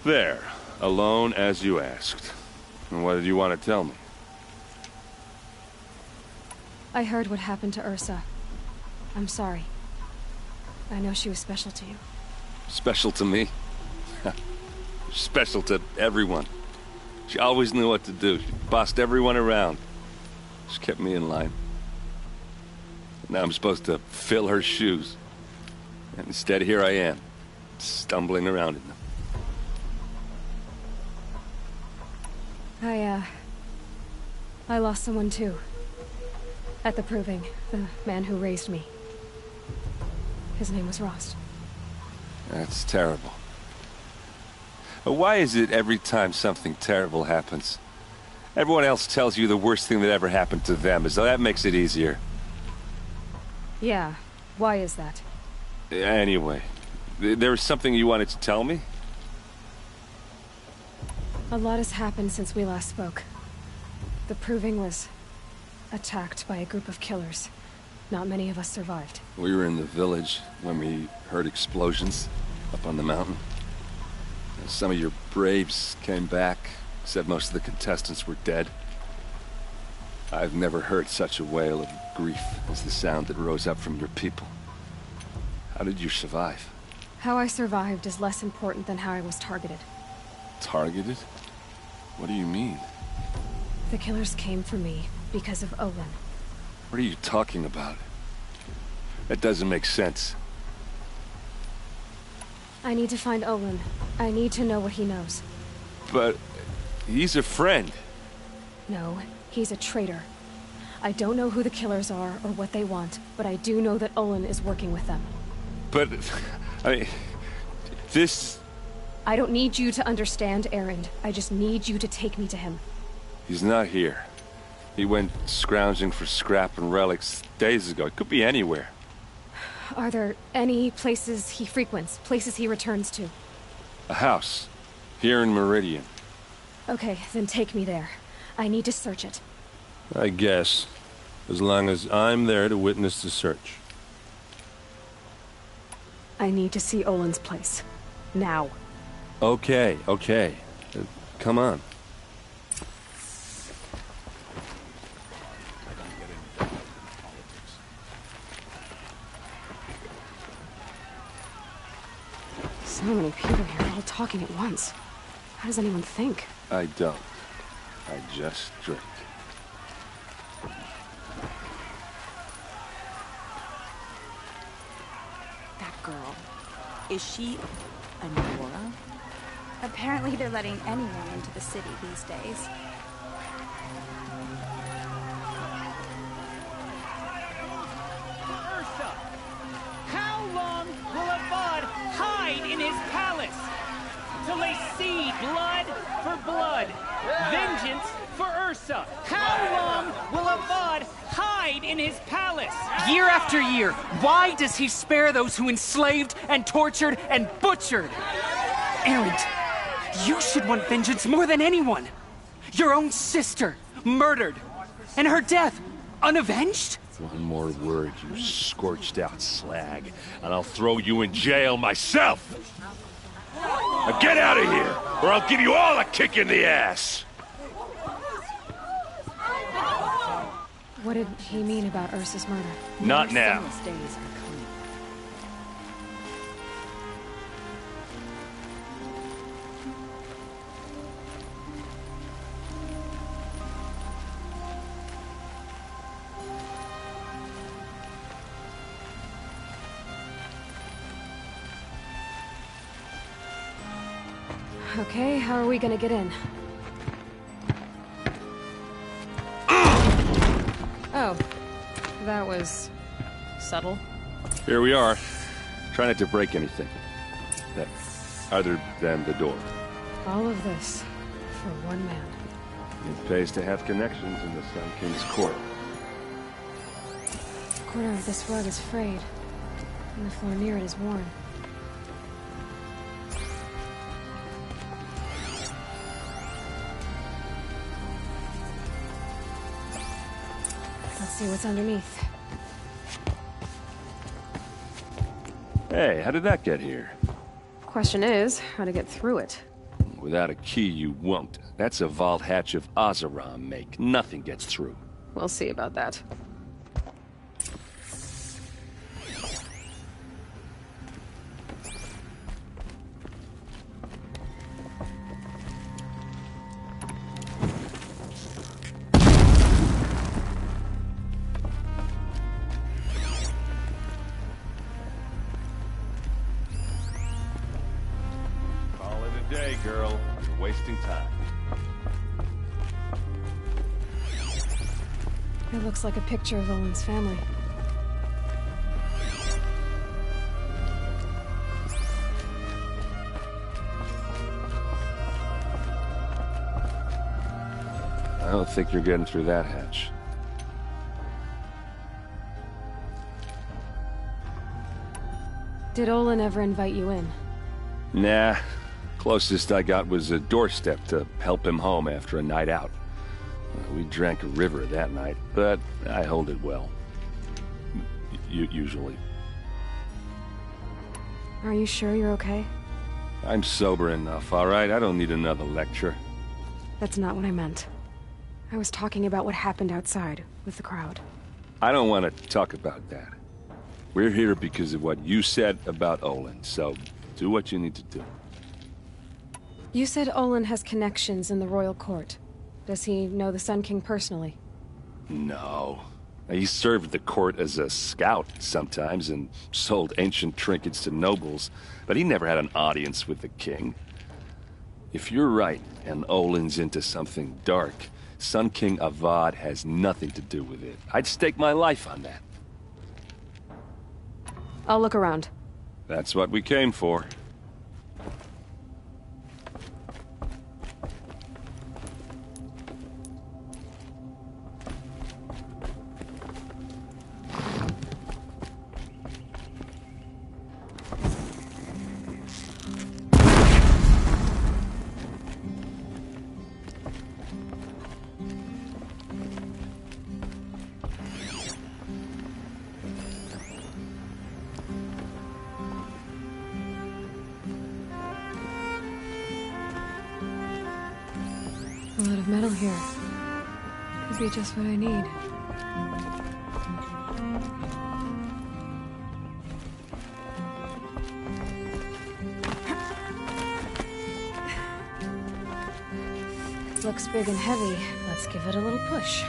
There. Alone as you asked. And what did you want to tell me? I heard what happened to Ursa. I'm sorry. I know she was special to you. Special to me? Special to everyone. She always knew what to do. She bossed everyone around. She kept me in line. Now I'm supposed to fill her shoes. And instead, here I am, stumbling around in them. I lost someone too. At the proving, the man who raised me. His name was Rost. That's terrible. Why is it every time something terrible happens, everyone else tells you the worst thing that ever happened to them, as though that makes it easier? Yeah, why is that? Anyway, there was something you wanted to tell me? A lot has happened since we last spoke. The proving was attacked by a group of killers. Not many of us survived. We were in the village when we heard explosions up on the mountain. Some of your braves came back, said most of the contestants were dead. I've never heard such a wail of grief as the sound that rose up from your people. How did you survive? How I survived is less important than how I was targeted. Targeted? What do you mean? The killers came for me because of Olin. What are you talking about? That doesn't make sense. I need to find Olin. I need to know what he knows. But he's a friend. No, he's a traitor. I don't know who the killers are or what they want, but I do know that Olin is working with them. But, I mean, this... I don't need you to understand, Erend. I just need you to take me to him. He's not here. He went scrounging for scrap and relics days ago. It could be anywhere. Are there any places he frequents, places he returns to? A house. Here in Meridian. Okay, then take me there. I need to search it. I guess. As long as I'm there to witness the search. I need to see Olin's place. Now. Okay, okay. Come on. So many people here, all talking at once. How does anyone think? I don't. I just drink. That girl. Is she a Nora? Apparently they're letting anyone into the city these days. How long will Avad hide in his palace to lay seed, blood for blood, vengeance for Ursa. How long will Avad hide in his palace? Year after year, why does he spare those who enslaved and tortured and butchered? Erend, you should want vengeance more than anyone. Your own sister, murdered, and her death, unavenged? One more word, you scorched-out slag, and I'll throw you in jail myself! Now get out of here, or I'll give you all a kick in the ass! What did he mean about Ursa's murder? Not now. Sinless days are coming. Okay, how are we gonna get in? Oh, that was subtle. Here we are. Try not to break anything. That, other than the door. All of this for one man. It pays to have connections in the Sun King's court. The corner of this rug is frayed, and the floor near it is worn. Let's see what's underneath. Hey, how did that get here? Question is, how to get through it. Without a key, you won't. That's a vault hatch of Oseram make. Nothing gets through. We'll see about that. Girl, you're wasting time. It looks like a picture of Owen's family. I don't think you're getting through that hatch. Did Olin ever invite you in? Nah. Closest I got was a doorstep to help him home after a night out. We drank a river that night, but I hold it well. Usually. Are you sure you're okay? I'm sober enough, all right? I don't need another lecture. That's not what I meant. I was talking about what happened outside, with the crowd. I don't want to talk about that. We're here because of what you said about Olin, so do what you need to do. You said Olin has connections in the royal court. Does he know the Sun King personally? No. He served the court as a scout sometimes and sold ancient trinkets to nobles, but he never had an audience with the king. If you're right, and Olin's into something dark, Sun King Avad has nothing to do with it. I'd stake my life on that. I'll look around. That's what we came for. A lot of metal here. Could be just what I need. Looks big and heavy. Let's give it a little push.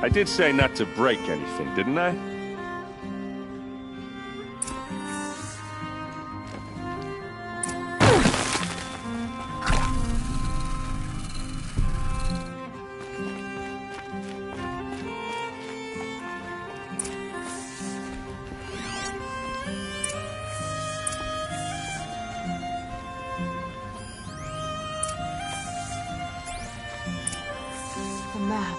I did say not to break anything, didn't I? map.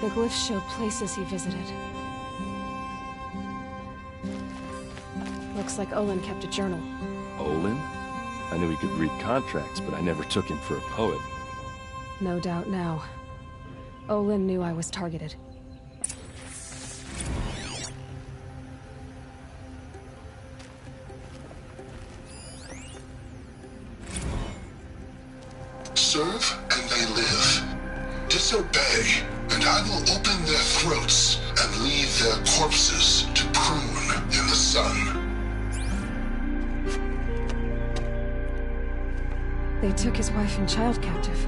The glyphs show places he visited. Looks like Olin kept a journal. Olin? I knew he could read contracts, but I never took him for a poet. No doubt now. Olin knew I was targeted. Serve and they live. Disobey, and I will open their throats and leave their corpses to prune in the sun. They took his wife and child captive.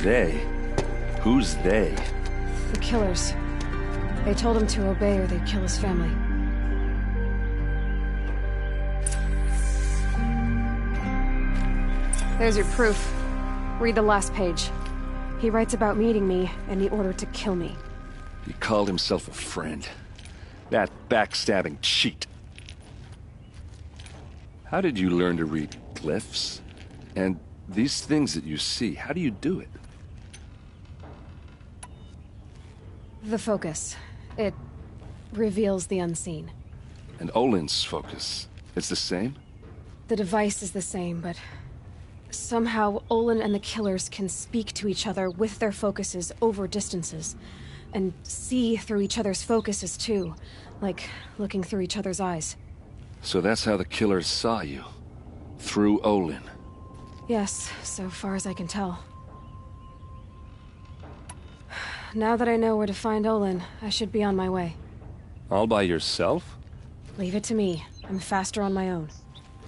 They? Who's they? The killers. They told him to obey or they'd kill his family. There's your proof. Read the last page. He writes about meeting me, and he ordered to kill me. He called himself a friend. That backstabbing cheat. How did you learn to read glyphs? And these things that you see, how do you do it? The focus. It reveals the unseen. And Olin's focus, it's the same? The device is the same, but somehow Olin and the killers can speak to each other with their focuses over distances. And see through each other's focuses, too. Like looking through each other's eyes. So that's how the killers saw you? Through Olin? Yes, so far as I can tell. Now that I know where to find Olin, I should be on my way. All by yourself? Leave it to me. I'm faster on my own.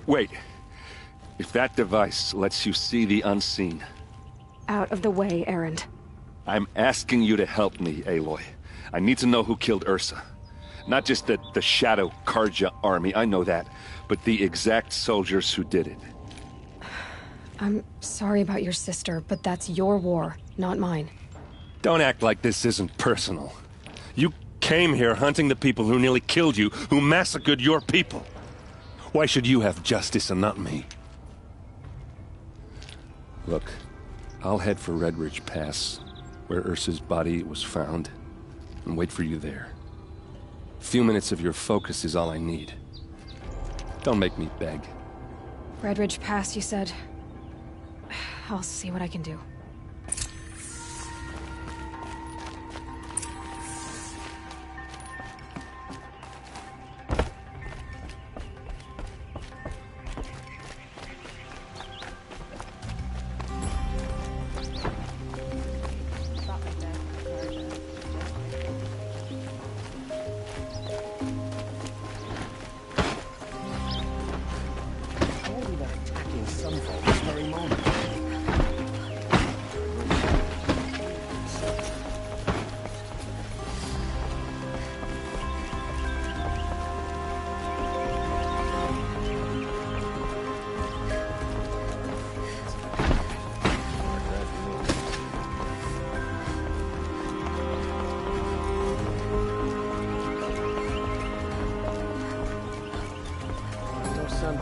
Wait. If that device lets you see the unseen... Out of the way, Erend. I'm asking you to help me, Aloy. I need to know who killed Ursa. Not just the Shadow Karja army, I know that, but the exact soldiers who did it. I'm sorry about your sister, but that's your war, not mine. Don't act like this isn't personal. You came here hunting the people who nearly killed you, who massacred your people. Why should you have justice and not me? Look, I'll head for Red Ridge Pass, where Ursa's body was found, and wait for you there. A few minutes of your focus is all I need. Don't make me beg. Red Ridge Pass, you said? I'll see what I can do.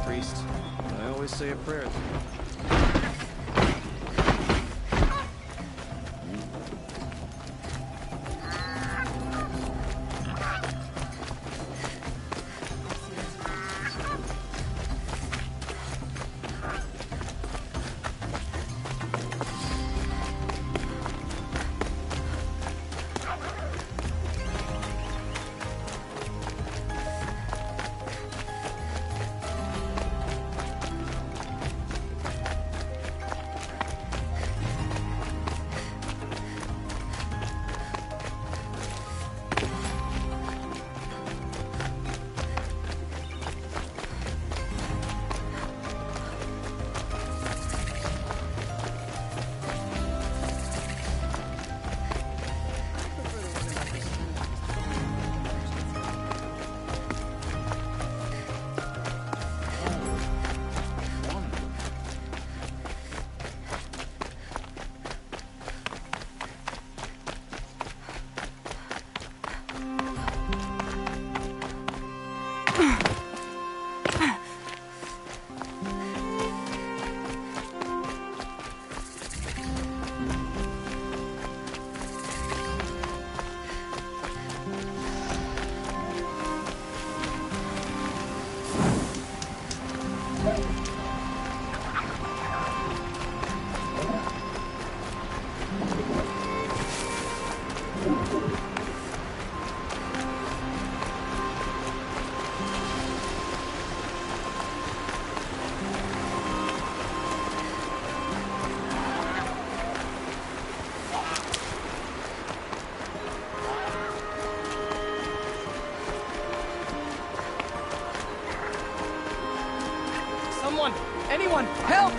Priest. I always say a prayer. Someone! Anyone! Help!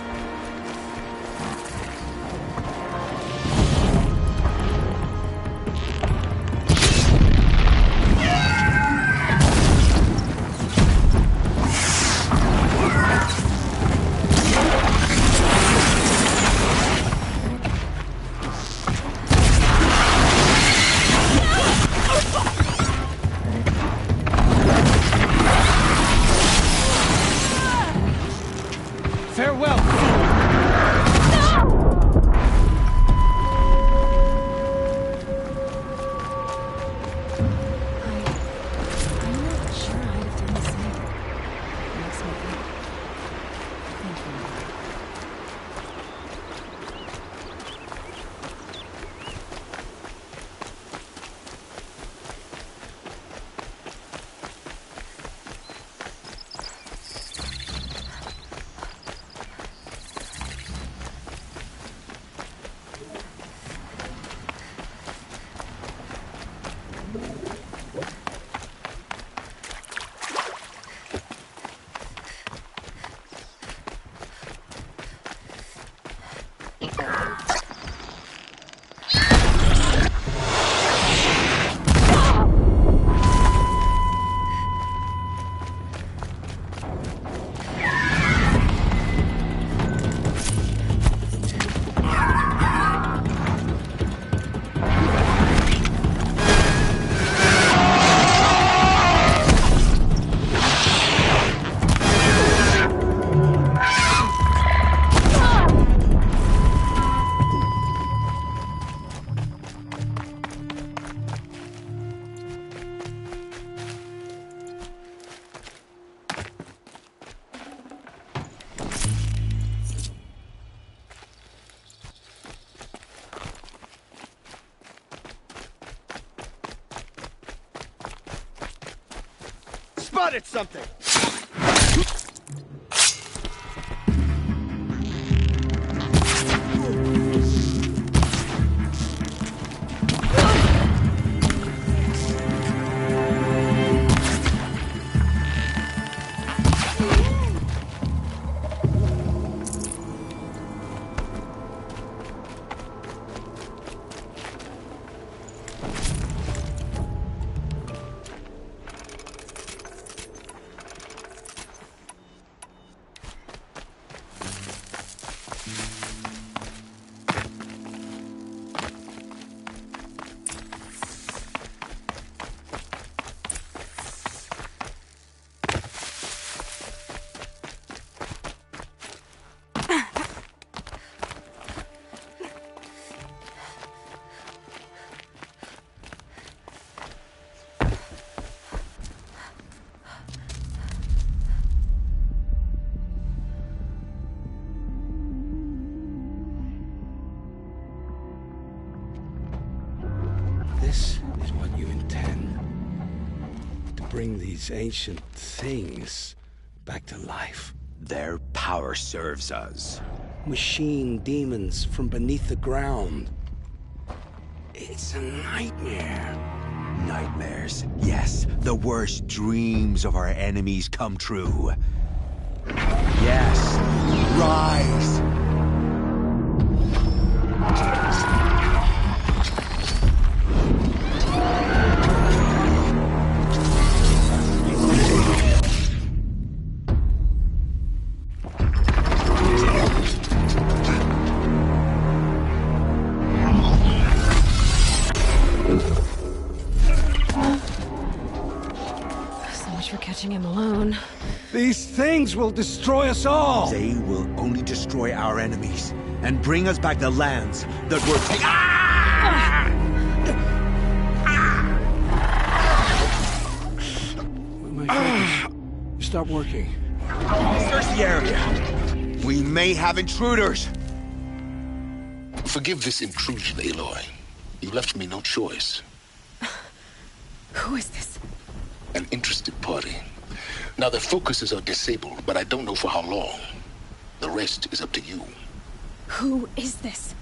Farewell! I'm not sure I'd have done the same. Makes me think. Thank you. Spotted something! This is what you intend. To bring these ancient things back to life. Their power serves us. Machine demons from beneath the ground. It's a nightmare. Nightmares. Yes, the worst dreams of our enemies come true. Yes, rise! For catching him alone. These things will destroy us all! They will only destroy our enemies and bring us back the lands that were taken. Ah! My focus. Stop working. Search the area. We may have intruders. Forgive this intrusion, Aloy. You left me no choice. Who is this? An interested party. Now, their focuses are disabled, but I don't know for how long. The rest is up to you. Who is this?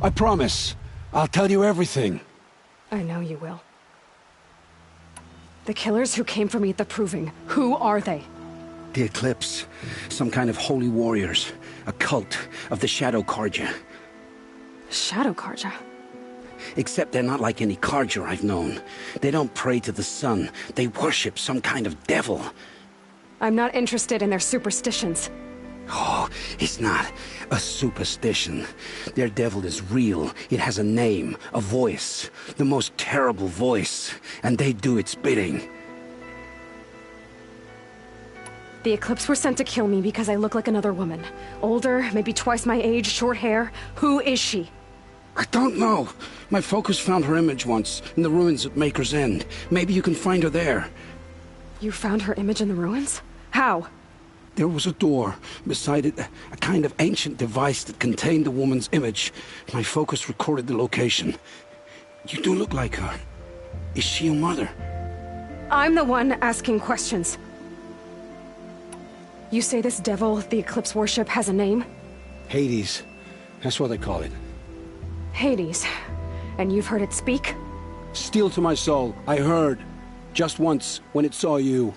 I promise. I'll tell you everything. I know you will. The killers who came for me at the Proving, who are they? The Eclipse. Some kind of holy warriors. A cult of the Shadow Carja. Shadow Carja? Except they're not like any Carja I've known. They don't pray to the sun. They worship some kind of devil. I'm not interested in their superstitions. Oh, it's not a superstition. Their devil is real. It has a name, a voice. The most terrible voice. And they do its bidding. The Eclipse were sent to kill me because I look like another woman. Older, maybe twice my age, short hair. Who is she? I don't know. My focus found her image once, in the ruins at Maker's End. Maybe you can find her there. You found her image in the ruins? How? There was a door. Beside it, a kind of ancient device that contained the woman's image. My focus recorded the location. You do look like her. Is she your mother? I'm the one asking questions. You say this devil the Eclipse worship has a name? Hades. That's what they call it. Hades. And you've heard it speak? Steel to my soul. I heard. Just once, when it saw you.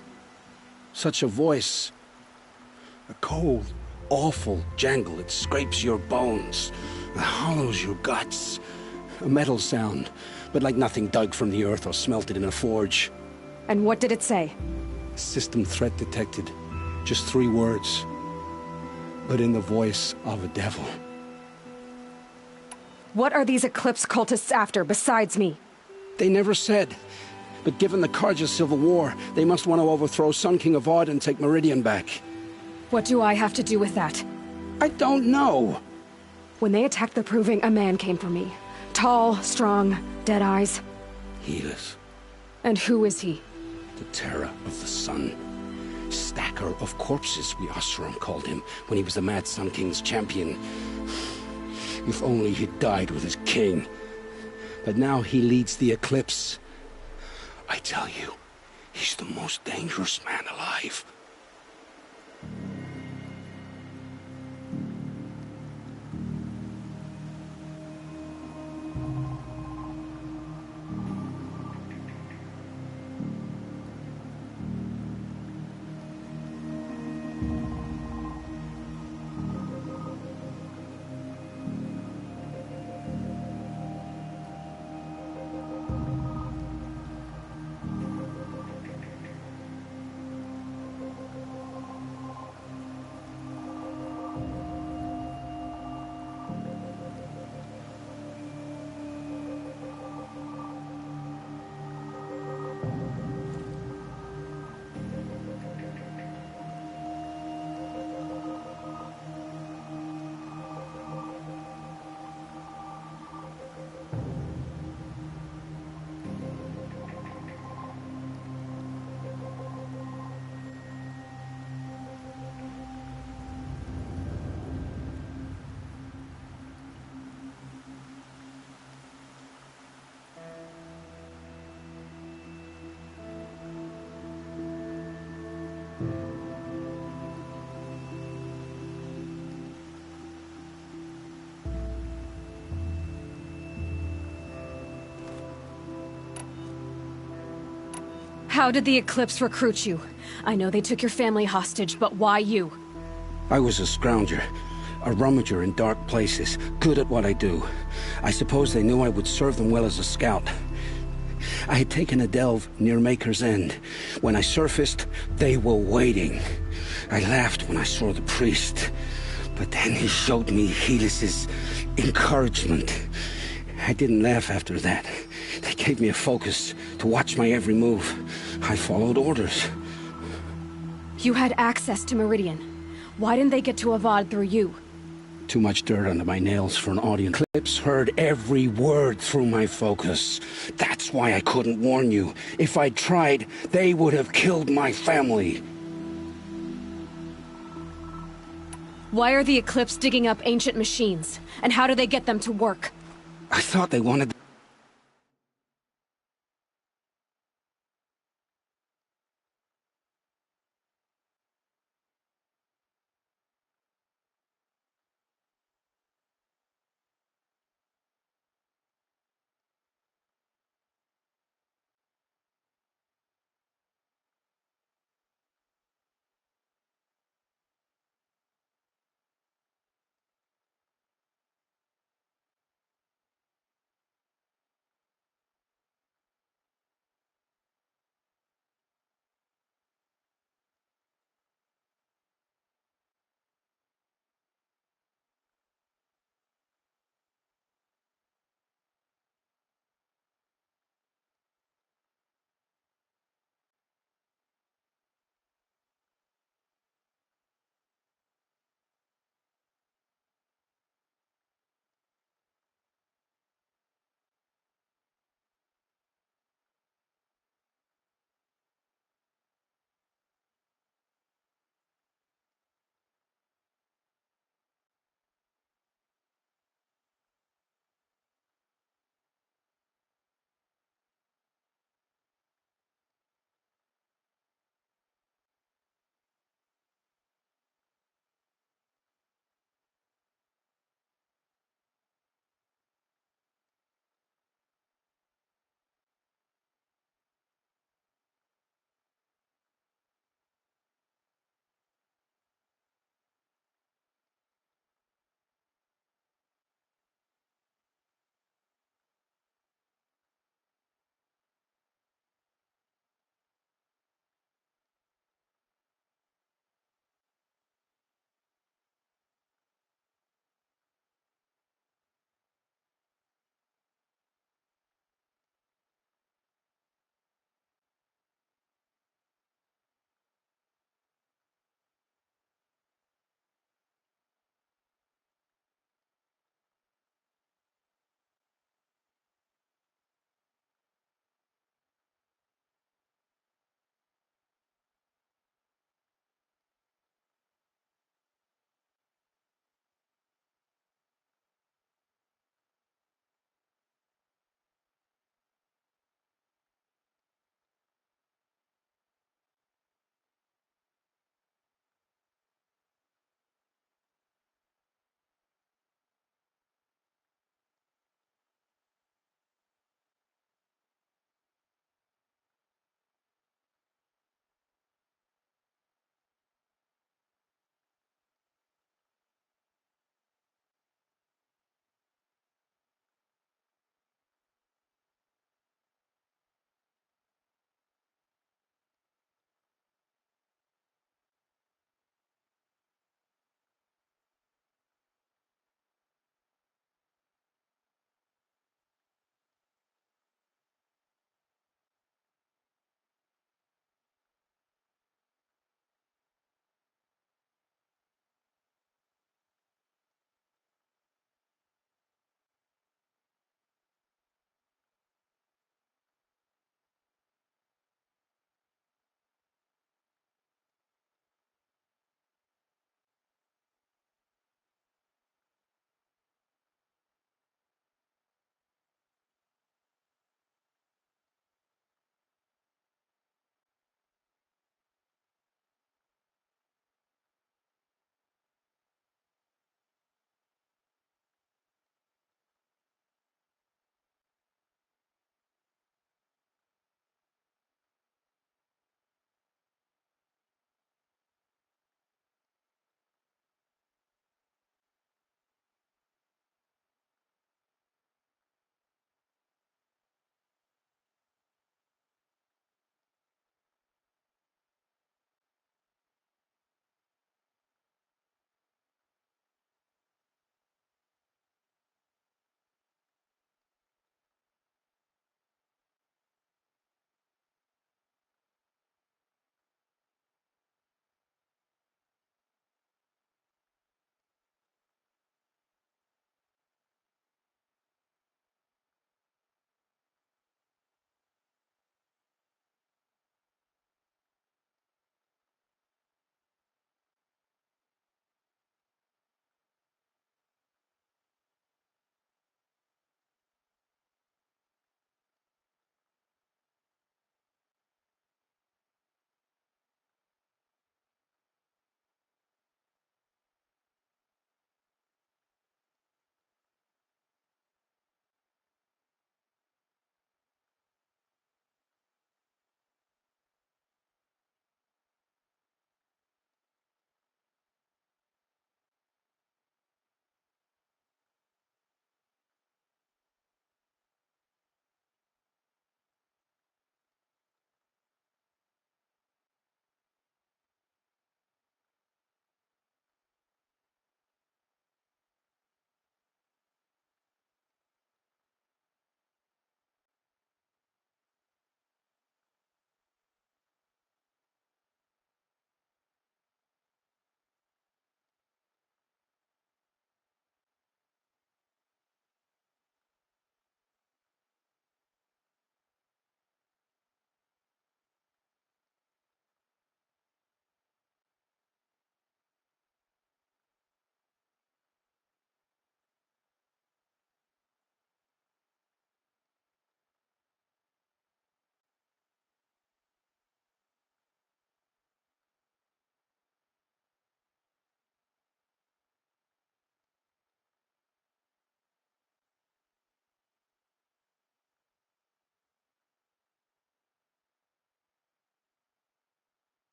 Such a voice. A cold, awful jangle. It scrapes your bones. It hollows your guts. A metal sound, but like nothing dug from the earth or smelted in a forge. And what did it say? System threat detected. Just 3 words. But in the voice of a devil. What are these Eclipse cultists after, besides me? They never said. But given the Carja civil war, they must want to overthrow Sun King Avad and take Meridian back. What do I have to do with that? I don't know. When they attacked the Proving, a man came for me. Tall, strong, dead eyes. Helis. And who is he? The terror of the sun. Stacker of corpses, we Oseram called him, when he was the Mad Sun King's champion. If only he'd died with his king. But now he leads the Eclipse. I tell you, he's the most dangerous man alive. How did the Eclipse recruit you? I know they took your family hostage, but why you? I was a scrounger, a rummager in dark places, good at what I do. I suppose they knew I would serve them well as a scout. I had taken a delve near Maker's End. When I surfaced, they were waiting. I laughed when I saw the priest, but then he showed me Helis's encouragement. I didn't laugh after that. They gave me a focus to watch my every move. I followed orders. You had access to Meridian. Why didn't they get to Avad through you? Too much dirt under my nails for an audience. Eclipse heard every word through my focus. That's why I couldn't warn you. If I'd tried, they would have killed my family. Why are the Eclipse digging up ancient machines? And how do they get them to work? I thought they wanted...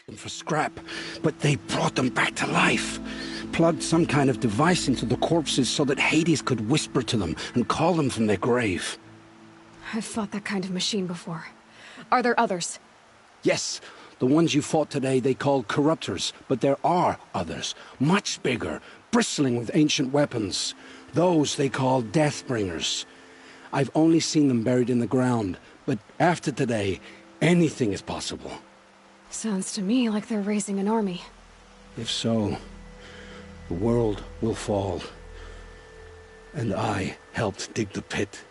them for scrap, but they brought them back to life. Plugged some kind of device into the corpses so that Hades could whisper to them and call them from their grave. I've fought that kind of machine before. Are there others? Yes, the ones you fought today they called corruptors, but there are others, much bigger, bristling with ancient weapons. Those they call Deathbringers. I've only seen them buried in the ground, but after today, anything is possible. Sounds to me like they're raising an army. If so, the world will fall. And I helped dig the pit.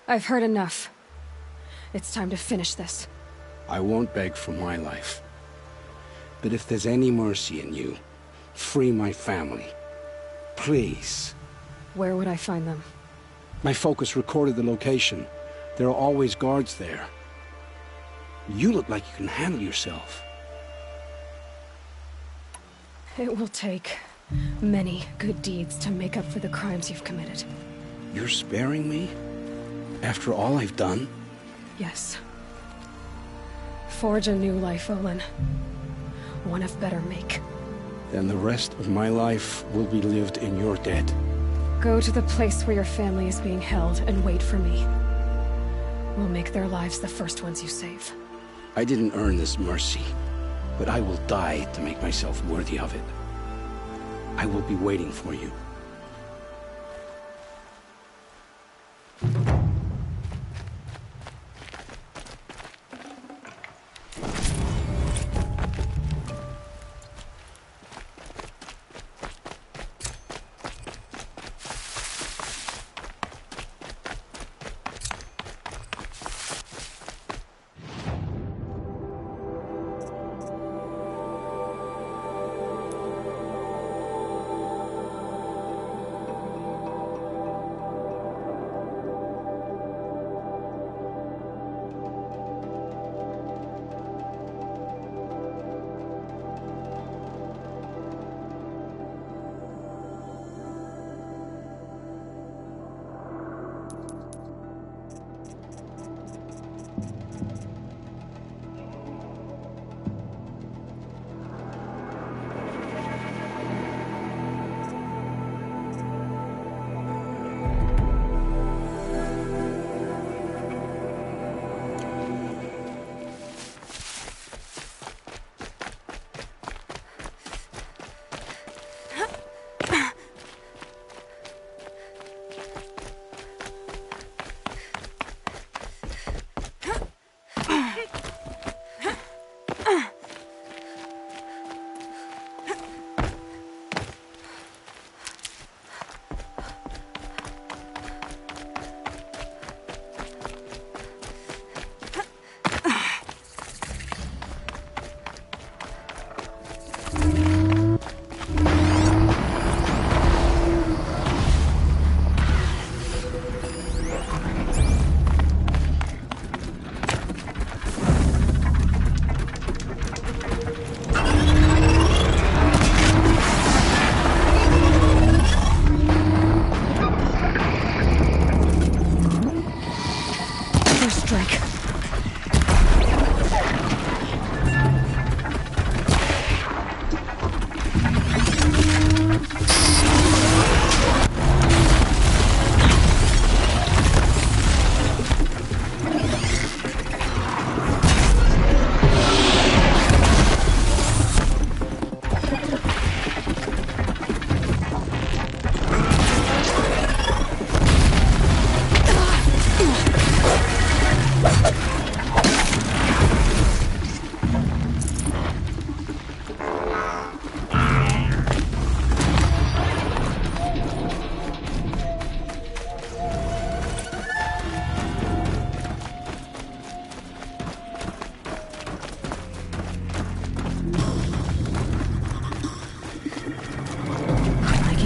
I've heard enough. It's time to finish this. I won't beg for my life. But if there's any mercy in you, free my family. Please. Where would I find them? My focus recorded the location. There are always guards there. You look like you can handle yourself. It will take many good deeds to make up for the crimes you've committed. You're sparing me? After all I've done? Yes. Forge a new life, Olin. One of better make. Then the rest of my life will be lived in your debt. Go to the place where your family is being held and wait for me. We'll make their lives the first ones you save. I didn't earn this mercy, but I will die to make myself worthy of it. I will be waiting for you.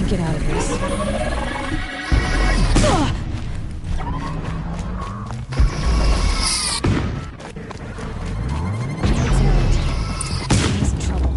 Get out of this. He's in trouble.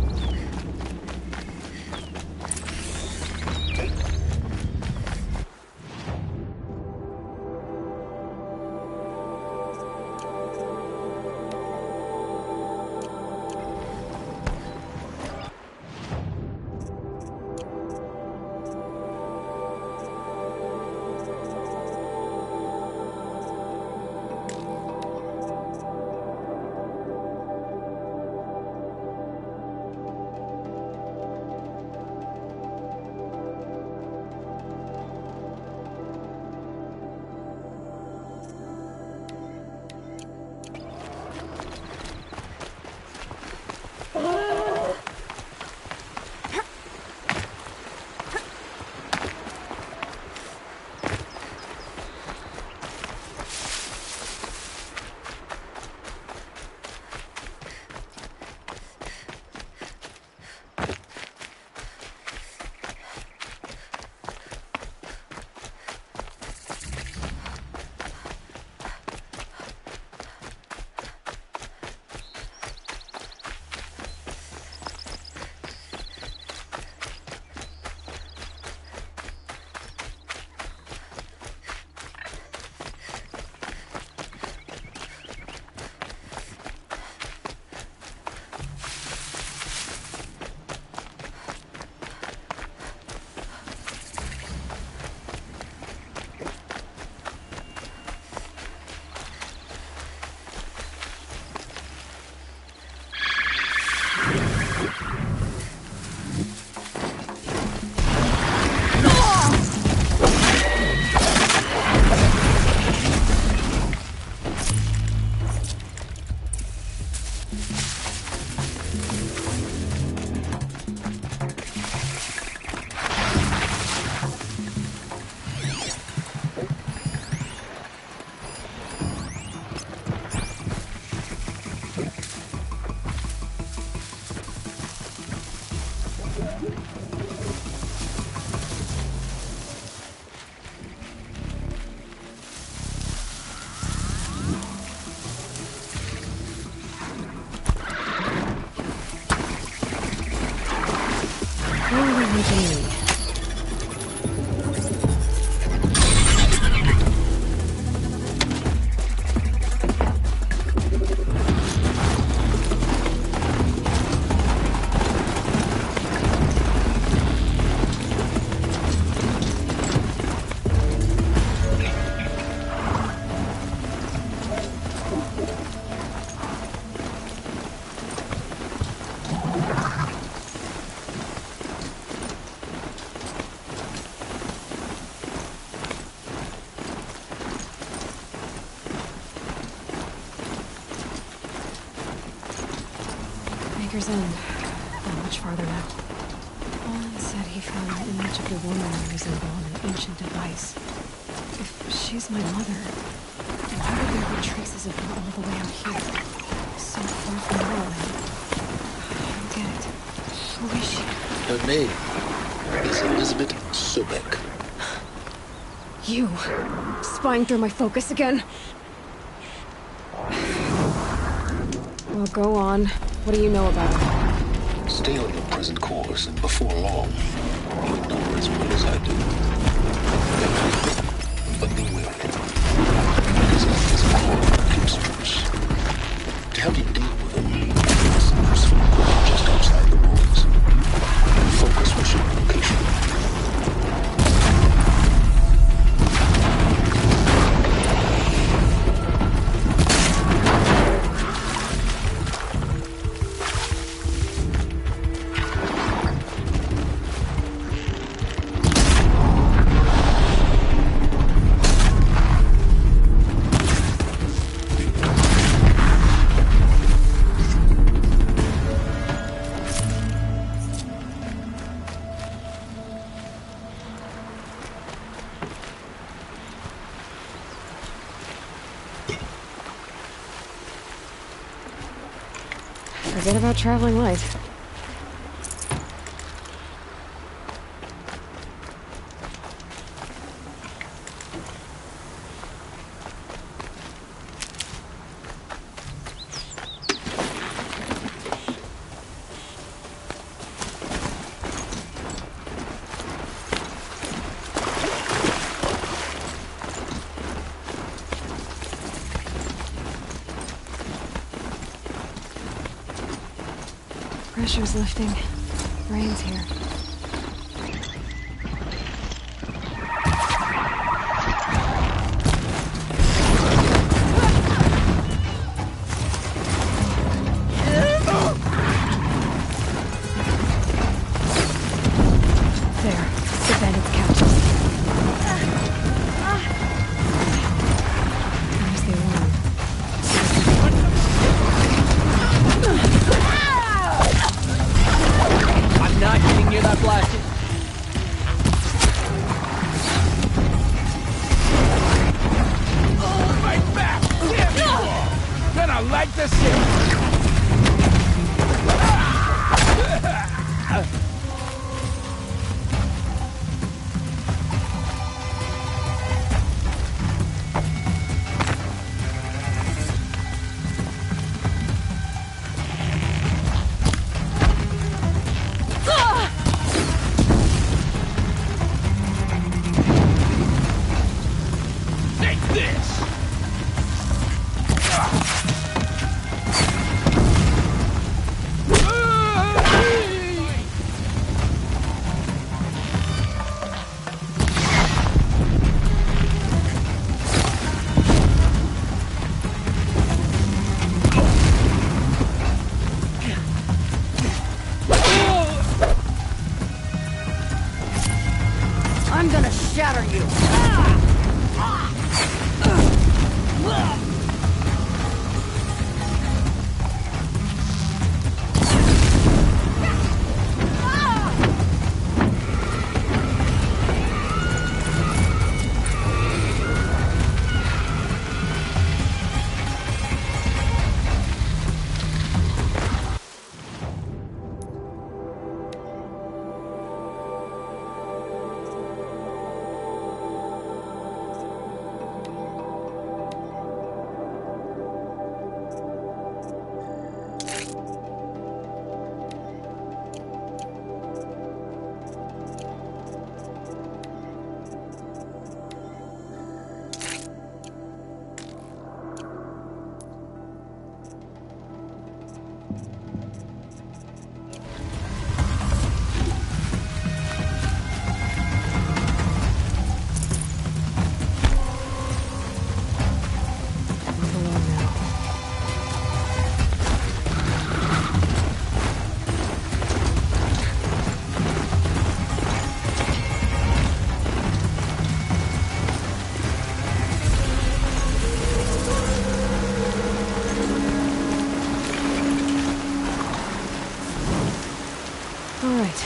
hunting me. Baker's End. Not much farther now. Olin said he found an image of the woman using an ancient device. If she's my mother, why would there be traces of her all the way out here? So far from Norway. I don't get it. Who is she? Her name is Elizabeth Sobek. You! Spying through my focus again? Well, go on. What do you know about her? Stay on your present course, and before long, you'll know her as well as I do. But be wary. Because it is called Gibson's. To help you deal with them, some useful equipment just outside the walls. Focus was your location. Forget about traveling light. Pressure's lifting. Rain's here. There. The bandits' captors. There's the alarm. I'm not getting near that blaster. Oh, my back! There you are! Gonna like to see. Take this! I'm gonna shatter you! right.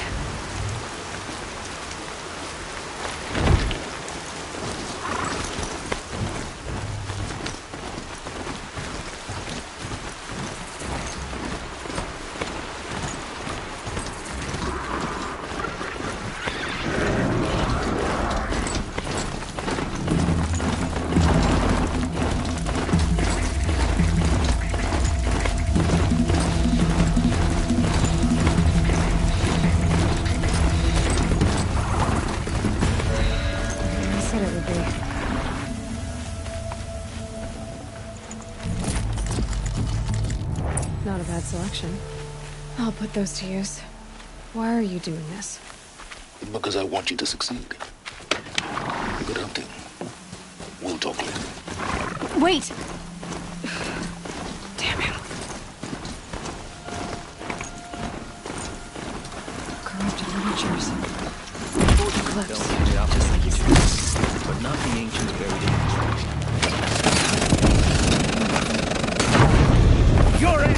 Not a bad selection. I'll put those to use. Why are you doing this? Because I want you to succeed. Good hunting. We'll talk later. Wait! Damn him. Corrupted miniatures. Old clips. Just like you do. But not the ancient buried in construction. You're in!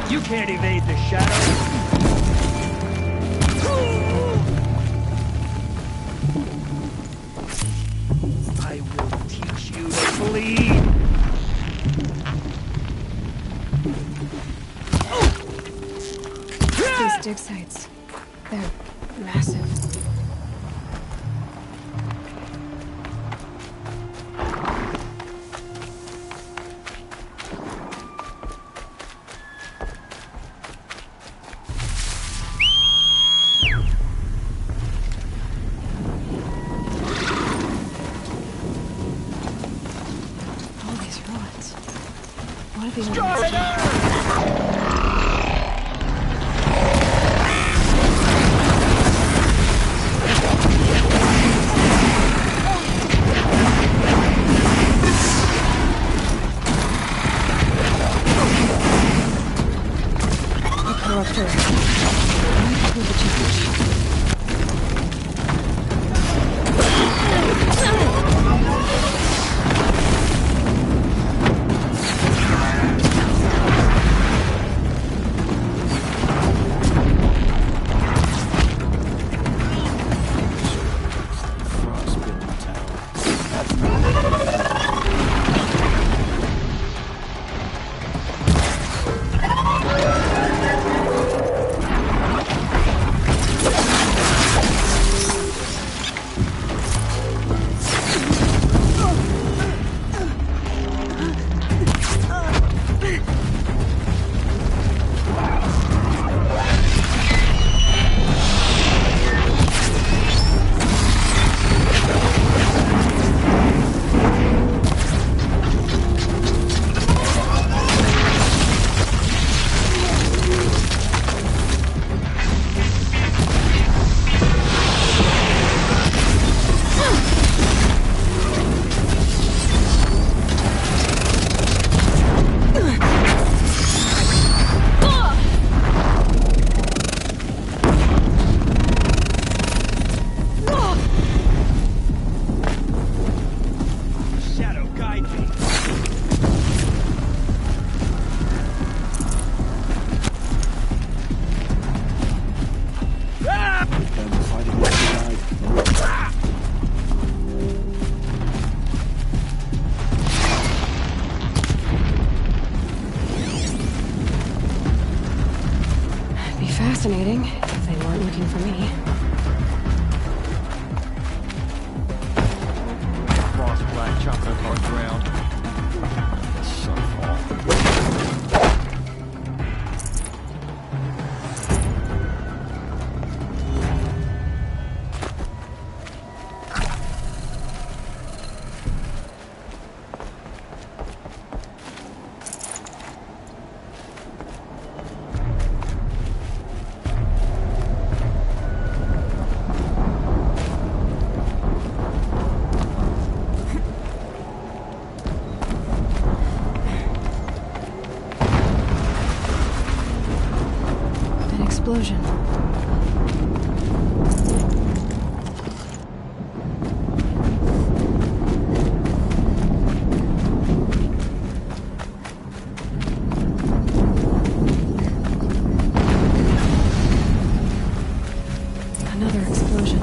You can't evade the shadow. I will teach you to bleed. These dig sites. They're massive. What are these explosion. Another explosion.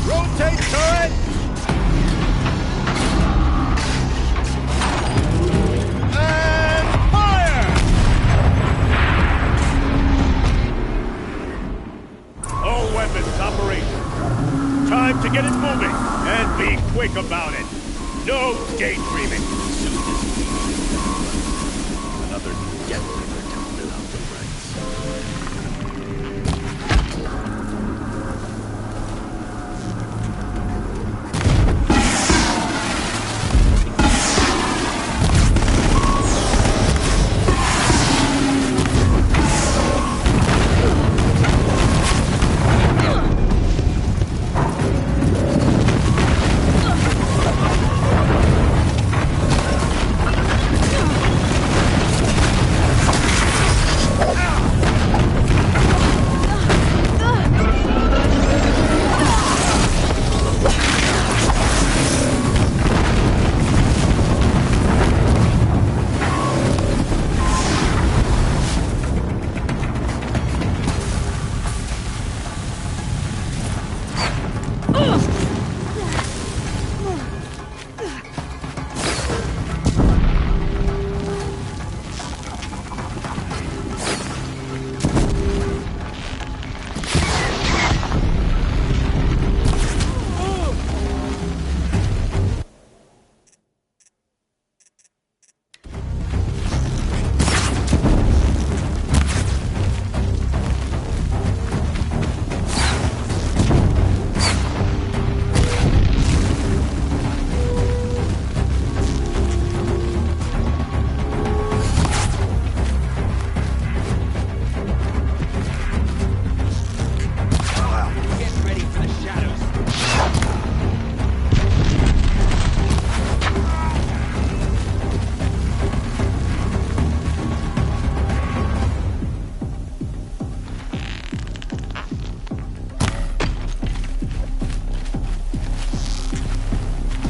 Rotate turret! And fire! All weapons operational. Time to get it moving, and be quick about it. No daydreaming. Another get liver to fill out the ranks.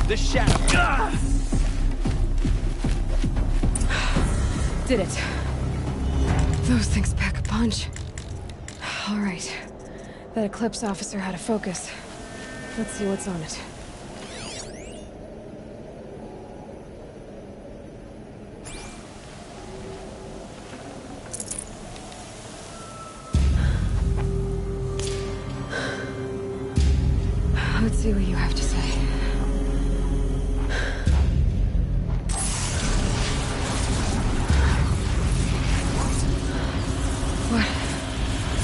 The shadow. Did it. Those things pack a punch. All right. That Eclipse officer had a focus. Let's see what's on it. Let's see what you have to say.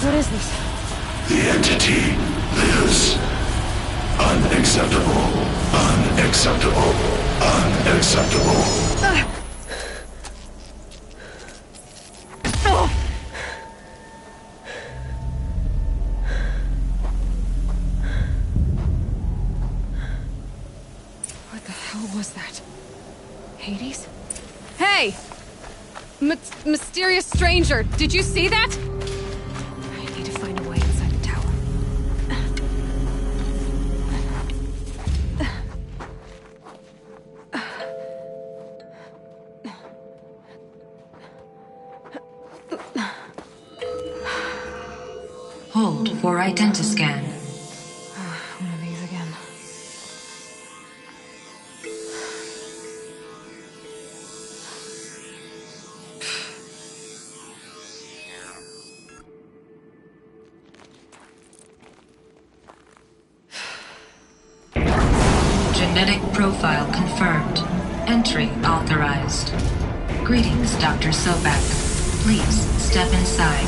What is this? The entity lives. Unacceptable. Unacceptable. Unacceptable. What the hell was that? Hades? Hey! Mysterious stranger, did you see that? I need to find a way inside the tower. Hold for identiscan. One of these again. Genetic profile confirmed. Entry authorized. Greetings, Dr. Sobek. Please step inside.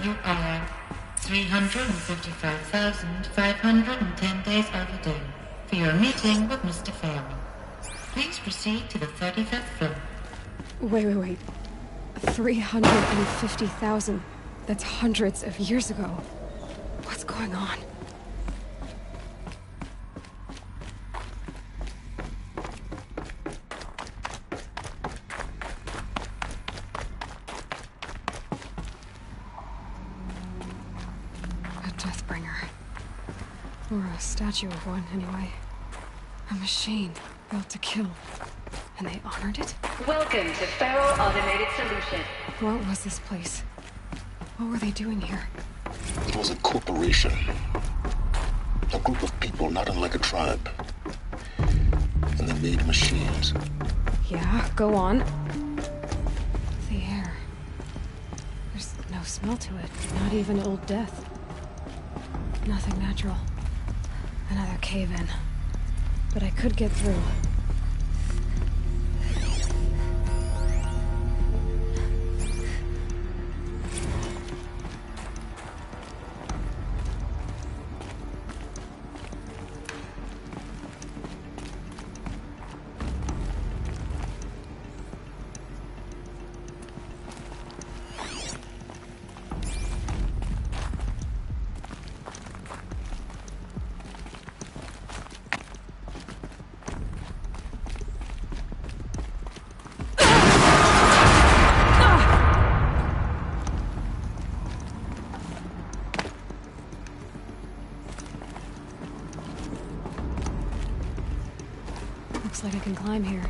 You are 355,510 days overdue for your meeting with Mr. Farrell. Please proceed to the 35th floor. Wait. 350,000. That's hundreds of years ago. What's going on? A Deathbringer. Or a statue of one, anyway. A machine built to kill. And they honored it? Welcome to Farrell Automated Solution. What was this place? What were they doing here? It was a corporation. A group of people not unlike a tribe. And they made machines. Yeah, go on. The air. There's no smell to it. Not even old death. Nothing natural. Another cave-in. But I could get through. Looks like I can climb here.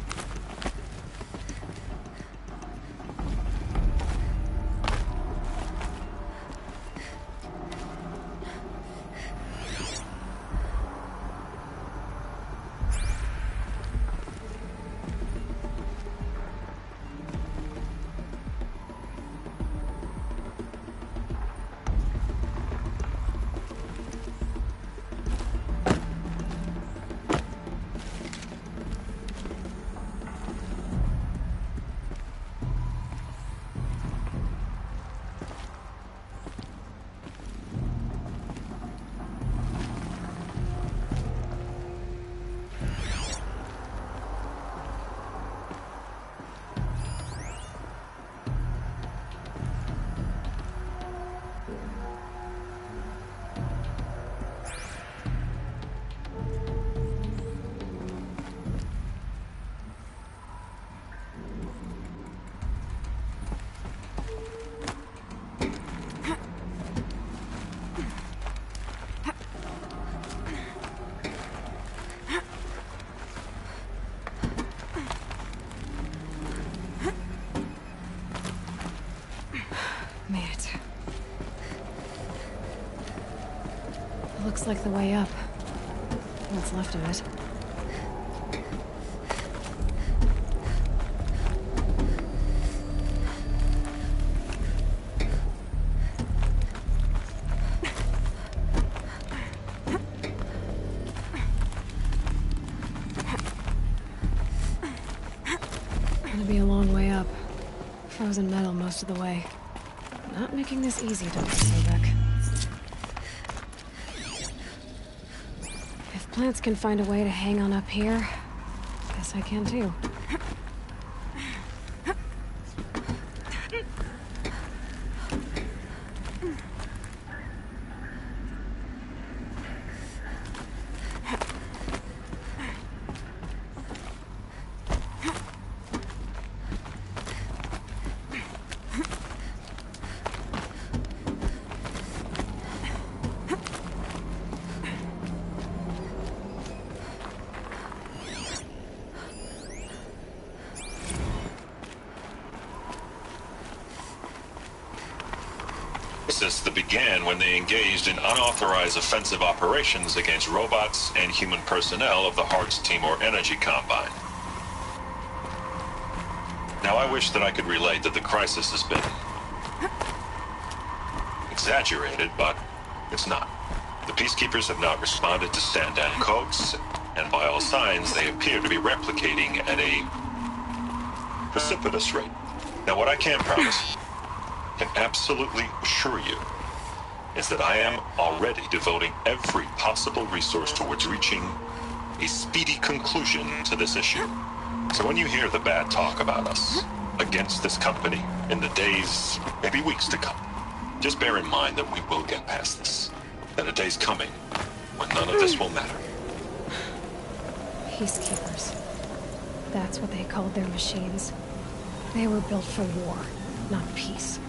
Looks like the way up. What's left of it. Gonna be a long way up. Frozen metal most of the way. Not making this easy, Dr. Sobek. If plants can find a way to hang on up here, guess I can too. That began when they engaged in unauthorized offensive operations against robots and human personnel of the Hartz Timor Energy Combine. Now, I wish that I could relate that the crisis has been exaggerated, but it's not. The peacekeepers have not responded to stand-down codes, and by all signs, they appear to be replicating at a precipitous rate. Now, what I can promise can absolutely assure you is that I am already devoting every possible resource towards reaching a speedy conclusion to this issue. So when you hear the bad talk about us against this company in the days, maybe weeks to come, just bear in mind that we will get past this. That a day's coming when none of this will matter. Peacekeepers. That's what they called their machines. They were built for war, not peace.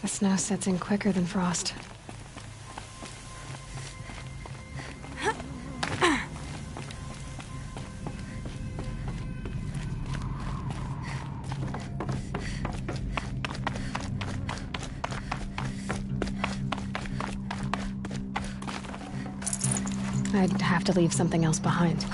The snow sets in quicker than frost. I'd have to leave something else behind.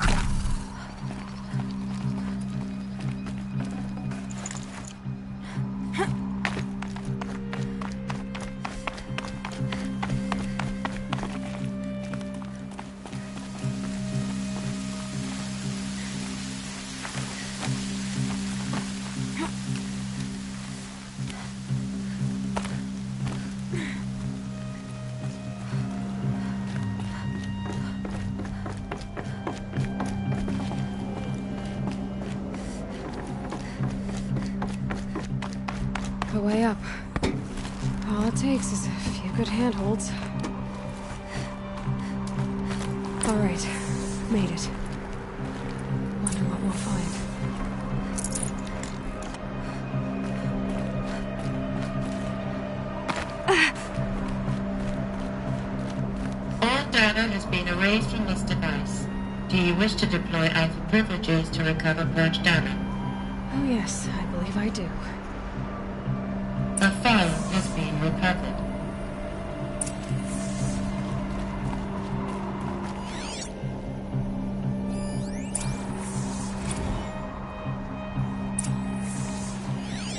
The way up. All it takes is a few good handholds. All right, made it. Wonder what we'll find. All data has been erased from this device. Do you wish to deploy Alpha privileges to recover purged data? Oh yes, I believe I do. A file has been recovered.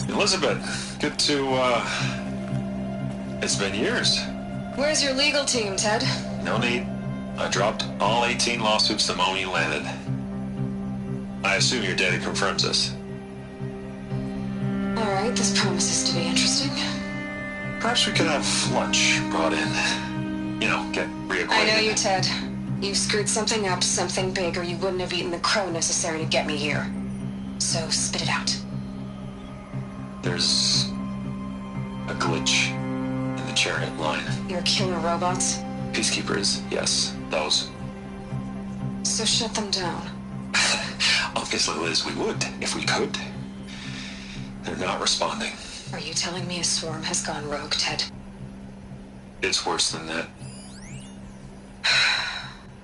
Elizabeth, good to, it's been years. Where's your legal team, Ted? No need. I dropped all 18 lawsuits the moment you landed. I assume your data confirms this. Alright, this promises to be interesting. Perhaps we could have lunch brought in. You know, get reacquainted. I know you, Ted. You screwed something up, something big, or you wouldn't have eaten the crow necessary to get me here. So, spit it out. There's a glitch in the chariot line. Your killer robots? Peacekeepers, yes, those. So shut them down. Obviously, Liz, we would, if we could. They're not responding. Are you telling me a swarm has gone rogue, Ted? It's worse than that.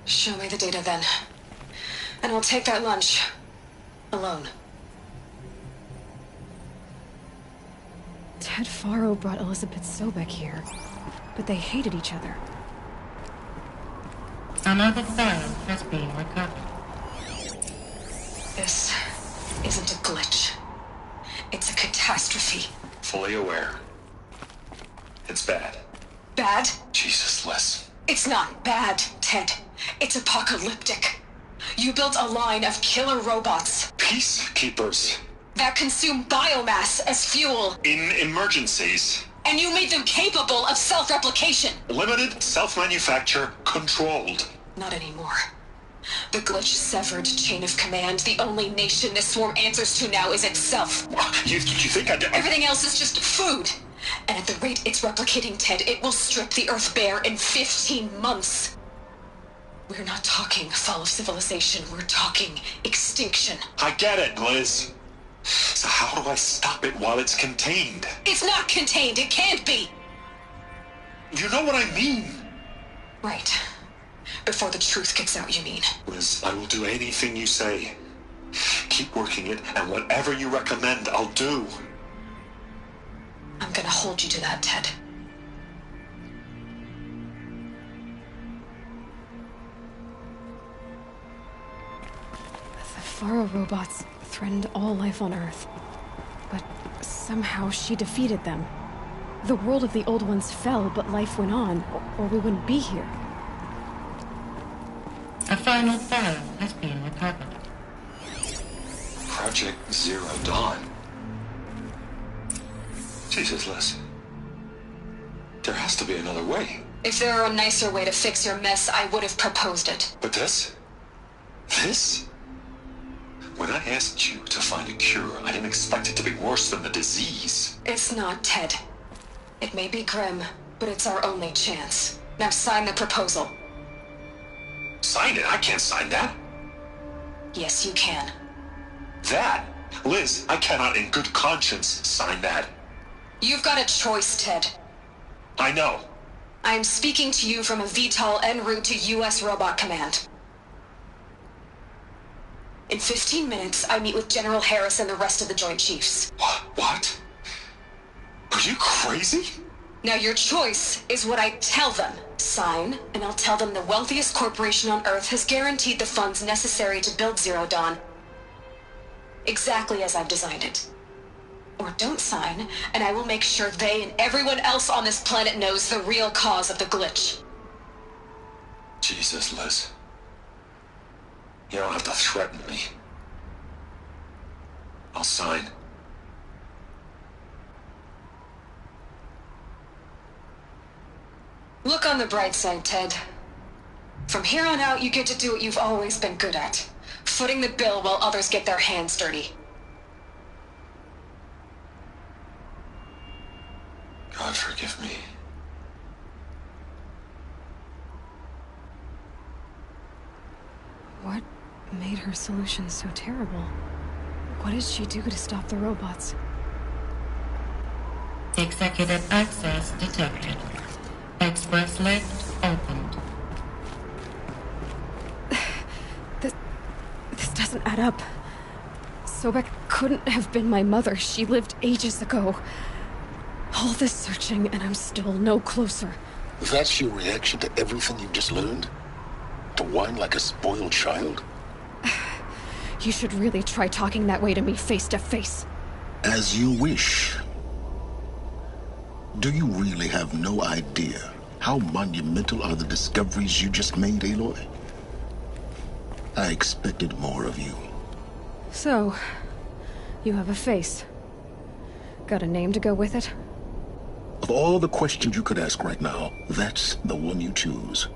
Show me the data then. And I'll take that lunch. Alone. Ted Faro brought Elizabeth Sobek here, but they hated each other. Another file has been recovered. This isn't a glitch. It's a catastrophe. Fully aware. It's bad. Bad? Jesus, Liz. It's not bad, Ted. It's apocalyptic. You built a line of killer robots. Peacekeepers. That consume biomass as fuel. In emergencies. And you made them capable of self-replication. Limited, self-manufacture, controlled. Not anymore. The glitch severed chain of command. The only nation this swarm answers to now is itself. You think Everything else is just food. And at the rate it's replicating, Ted, it will strip the Earth bare in 15 months. We're not talking fall of civilization. We're talking extinction. I get it, Liz. So how do I stop it while it's contained? It's not contained. It can't be. You know what I mean. Right. Before the truth gets out, you mean? Liz, I will do anything you say. keep working it, and whatever you recommend, I'll do. I'm gonna hold you to that, Ted. The Faro robots threatened all life on Earth. But somehow she defeated them. The world of the Old Ones fell, but life went on, or we wouldn't be here. A final file has been recovered. Project Zero Dawn. Jesus, Liz. There has to be another way. If there were a nicer way to fix your mess, I would have proposed it. But this? This? When I asked you to find a cure, I didn't expect it to be worse than the disease. It's not, Ted. It may be grim, but it's our only chance. Now sign the proposal. Sign it? I can't sign that. Yes, you can. That? Liz, I cannot in good conscience sign that. You've got a choice, Ted. I know. I'm speaking to you from a VTOL en route to U.S. Robot Command. In 15 minutes, I meet with General Harris and the rest of the Joint Chiefs. What? Are you crazy? Now your choice is what I tell them. Sign, and I'll tell them the wealthiest corporation on Earth has guaranteed the funds necessary to build Zero Dawn. Exactly as I've designed it. Or don't sign, and I will make sure they and everyone else on this planet knows the real cause of the glitch. Jesus, Liz. You don't have to threaten me. I'll sign. Look on the bright side, Ted. From here on out, you get to do what you've always been good at. Footing the bill while others get their hands dirty. God forgive me. What made her solution so terrible? What did she do to stop the robots? Executive access detected. Express lift opened. This doesn't add up. Sobek couldn't have been my mother. She lived ages ago. All this searching, and I'm still no closer. That's your reaction to everything you've just learned? To whine like a spoiled child? You should really try talking that way to me face to face. As you wish. Do you really have no idea how monumental are the discoveries you just made, Aloy? I expected more of you. So, you have a face. Got a name to go with it? Of all the questions you could ask right now, that's the one you choose.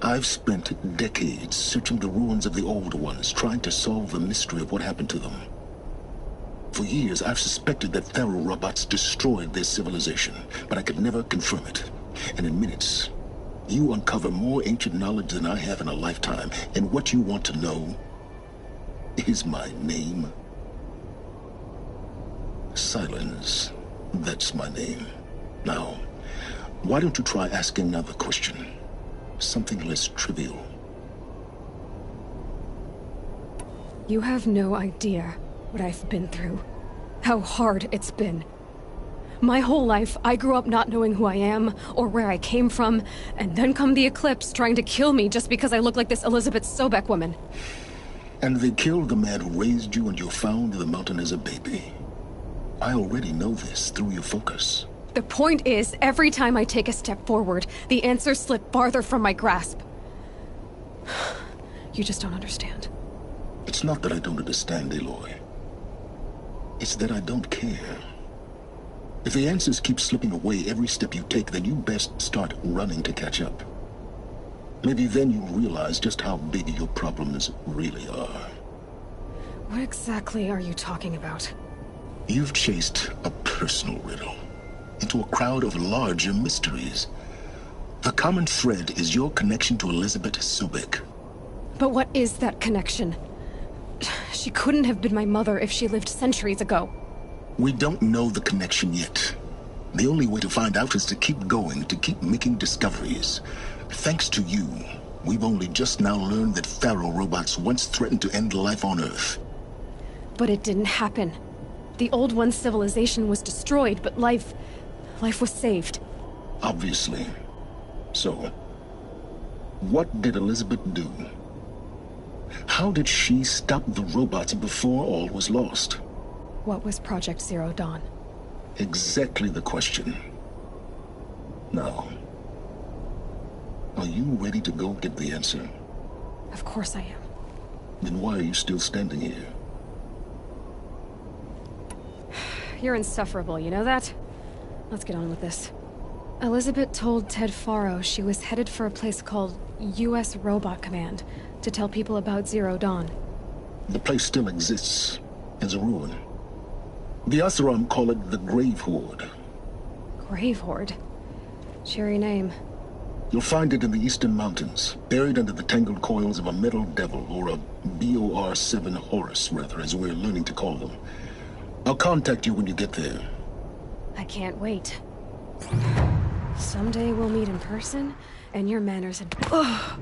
I've spent decades searching the ruins of the old ones, trying to solve the mystery of what happened to them. For years, I've suspected that Faro robots destroyed their civilization, but I could never confirm it. And in minutes, you uncover more ancient knowledge than I have in a lifetime, and what you want to know is my name. Silence. That's my name. Now, why don't you try asking another question? Something less trivial. You have no idea what I've been through. How hard it's been. My whole life, I grew up not knowing who I am, or where I came from, and then come the Eclipse trying to kill me just because I look like this Elizabeth Sobek woman. And they killed the man who raised you and you found in the mountain as a baby. I already know this through your focus. The point is, every time I take a step forward, the answers slip farther from my grasp. You just don't understand. It's not that I don't understand, Aloy. It's that I don't care. If the answers keep slipping away every step you take, then you best start running to catch up. Maybe then you'll realize just how big your problems really are. What exactly are you talking about? You've chased a personal riddle into a crowd of larger mysteries. The common thread is your connection to Elizabeth Sobek. But what is that connection? She couldn't have been my mother if she lived centuries ago. We don't know the connection yet. The only way to find out is to keep going, to keep making discoveries. Thanks to you, We've only just now learned that Pharaoh robots once threatened to end life on Earth. But it didn't happen. The Old One's civilization was destroyed, but life was saved. Obviously. So, what did Elizabeth do? How did she stop the robots before all was lost? What was Project Zero Dawn? Exactly the question. Now, are you ready to go get the answer? Of course I am. Then why are you still standing here? You're insufferable, you know that? Let's get on with this. Elizabeth told Ted Faro she was headed for a place called U.S. Robot Command to tell people about Zero Dawn. The place still exists as a ruin. The Asaram call it the Grave Horde. Grave Horde? Cheery name. You'll find it in the Eastern Mountains, buried under the tangled coils of a metal devil, or a BOR-7 Horus, rather, as we're learning to call them. I'll contact you when you get there. I can't wait. Someday we'll meet in person, and your manners and... Ugh!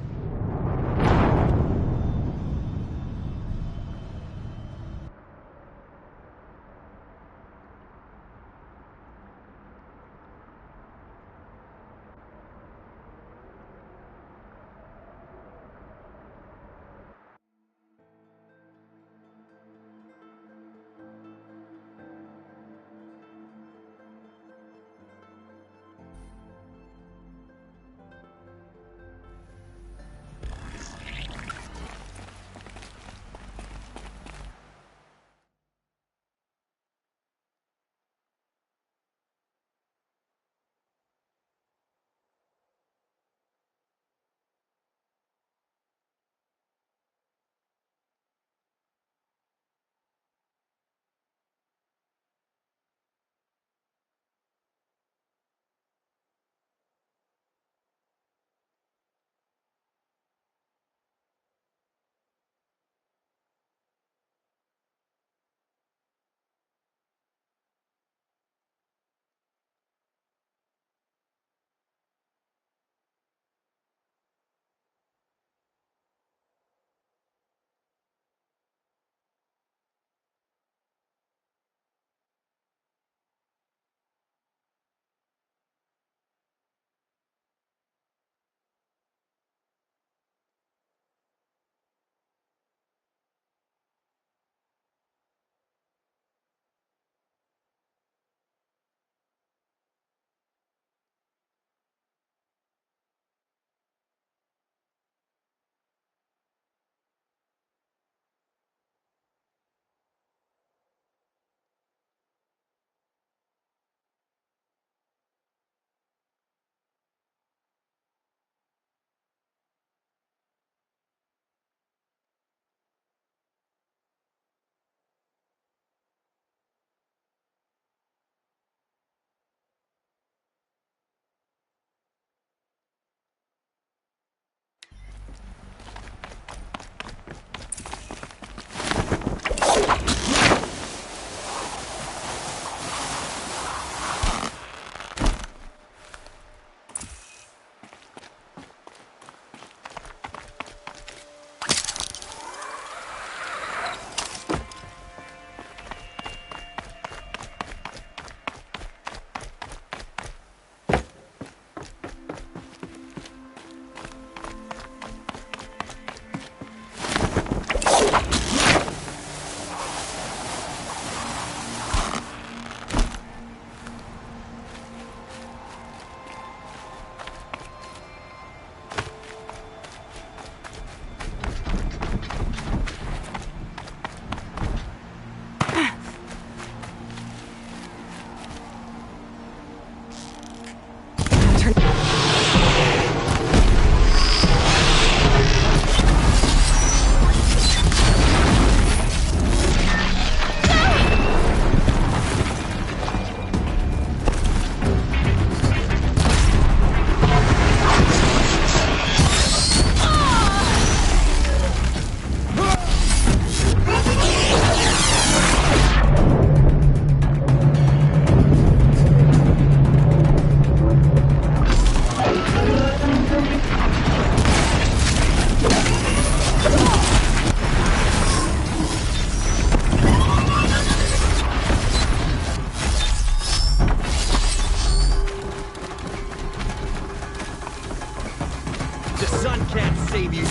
The sun can't save you.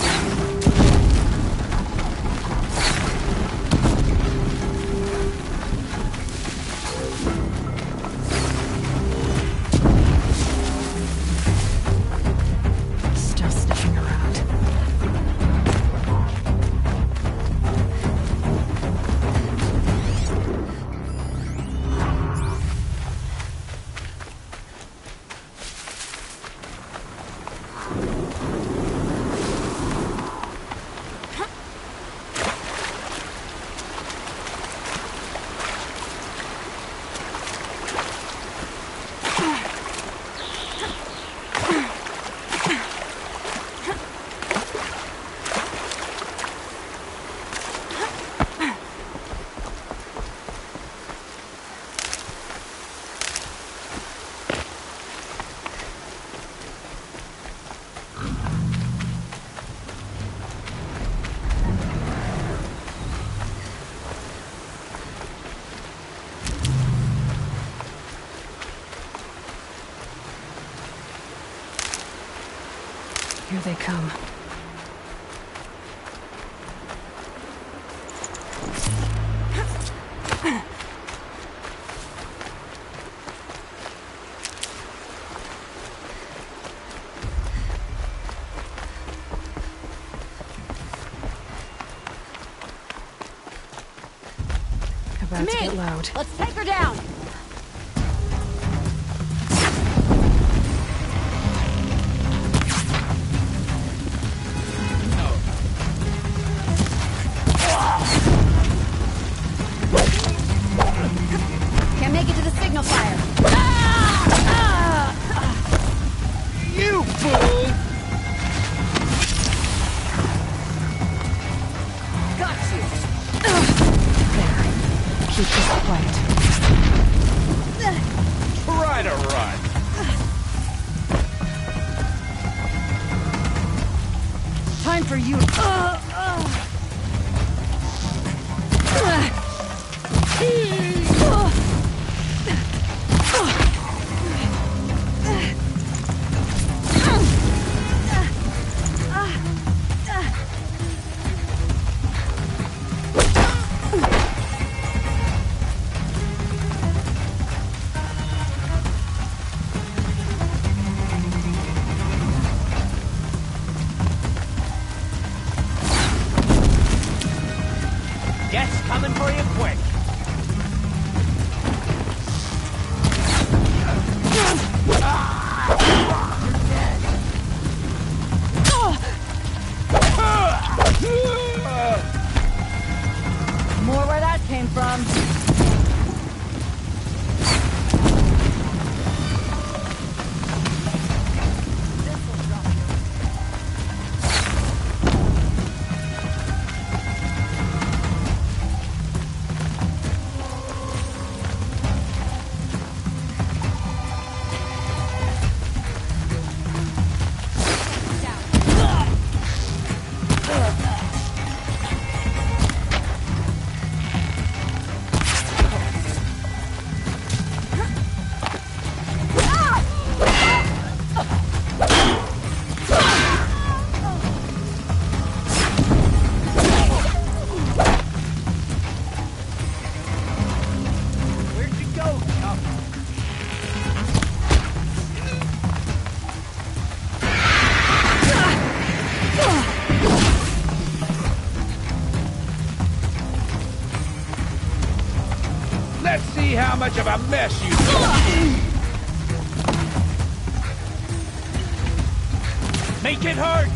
Still sniffing around. Here they come. About to get loud. Let's take her down. Can't make it to the signal fire. You fool! Got you. Keep this quiet. Try to run. Time for you. Death's coming for you quick. More where that came from. Let's see how much of a mess you Make it hurt!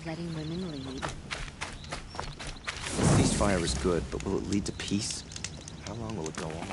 letting women lead. Ceasefire is good, but will it lead to peace? How long will it go on?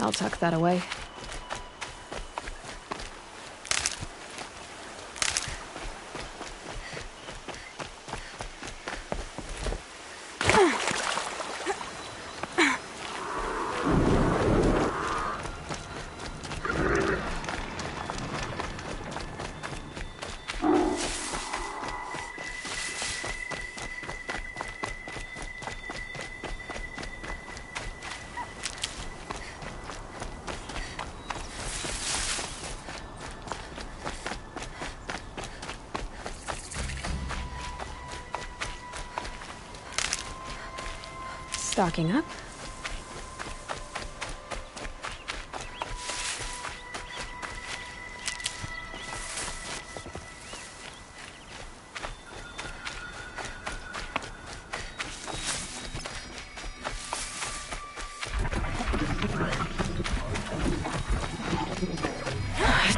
I'll tuck that away. Stocking up.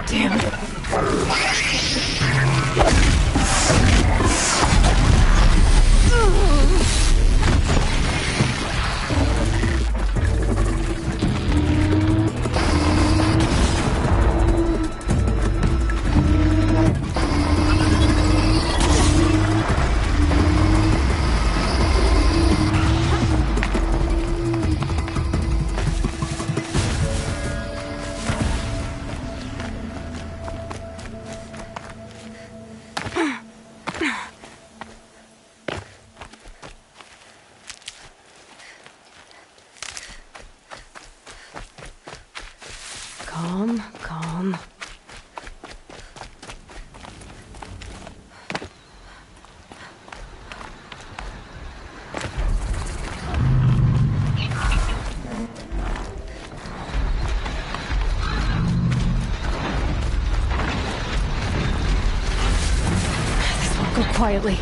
Damn it. Calm, calm. This won't go quietly.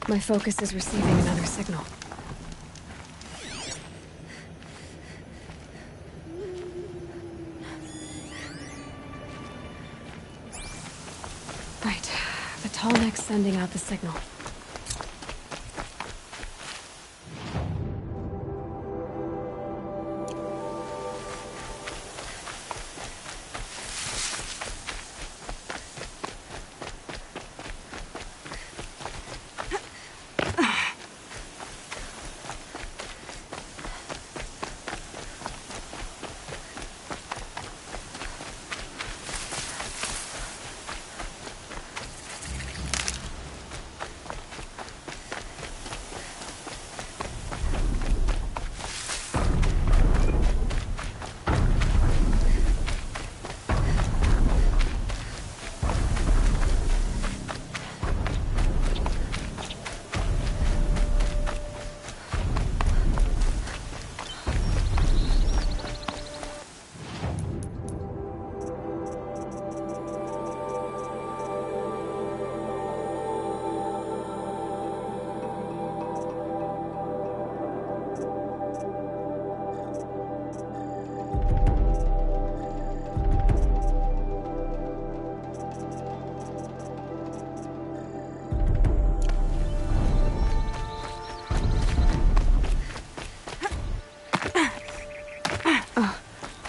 My focus is receiving another signal. Right. The tall neck's sending out the signal.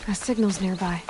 A signal's nearby.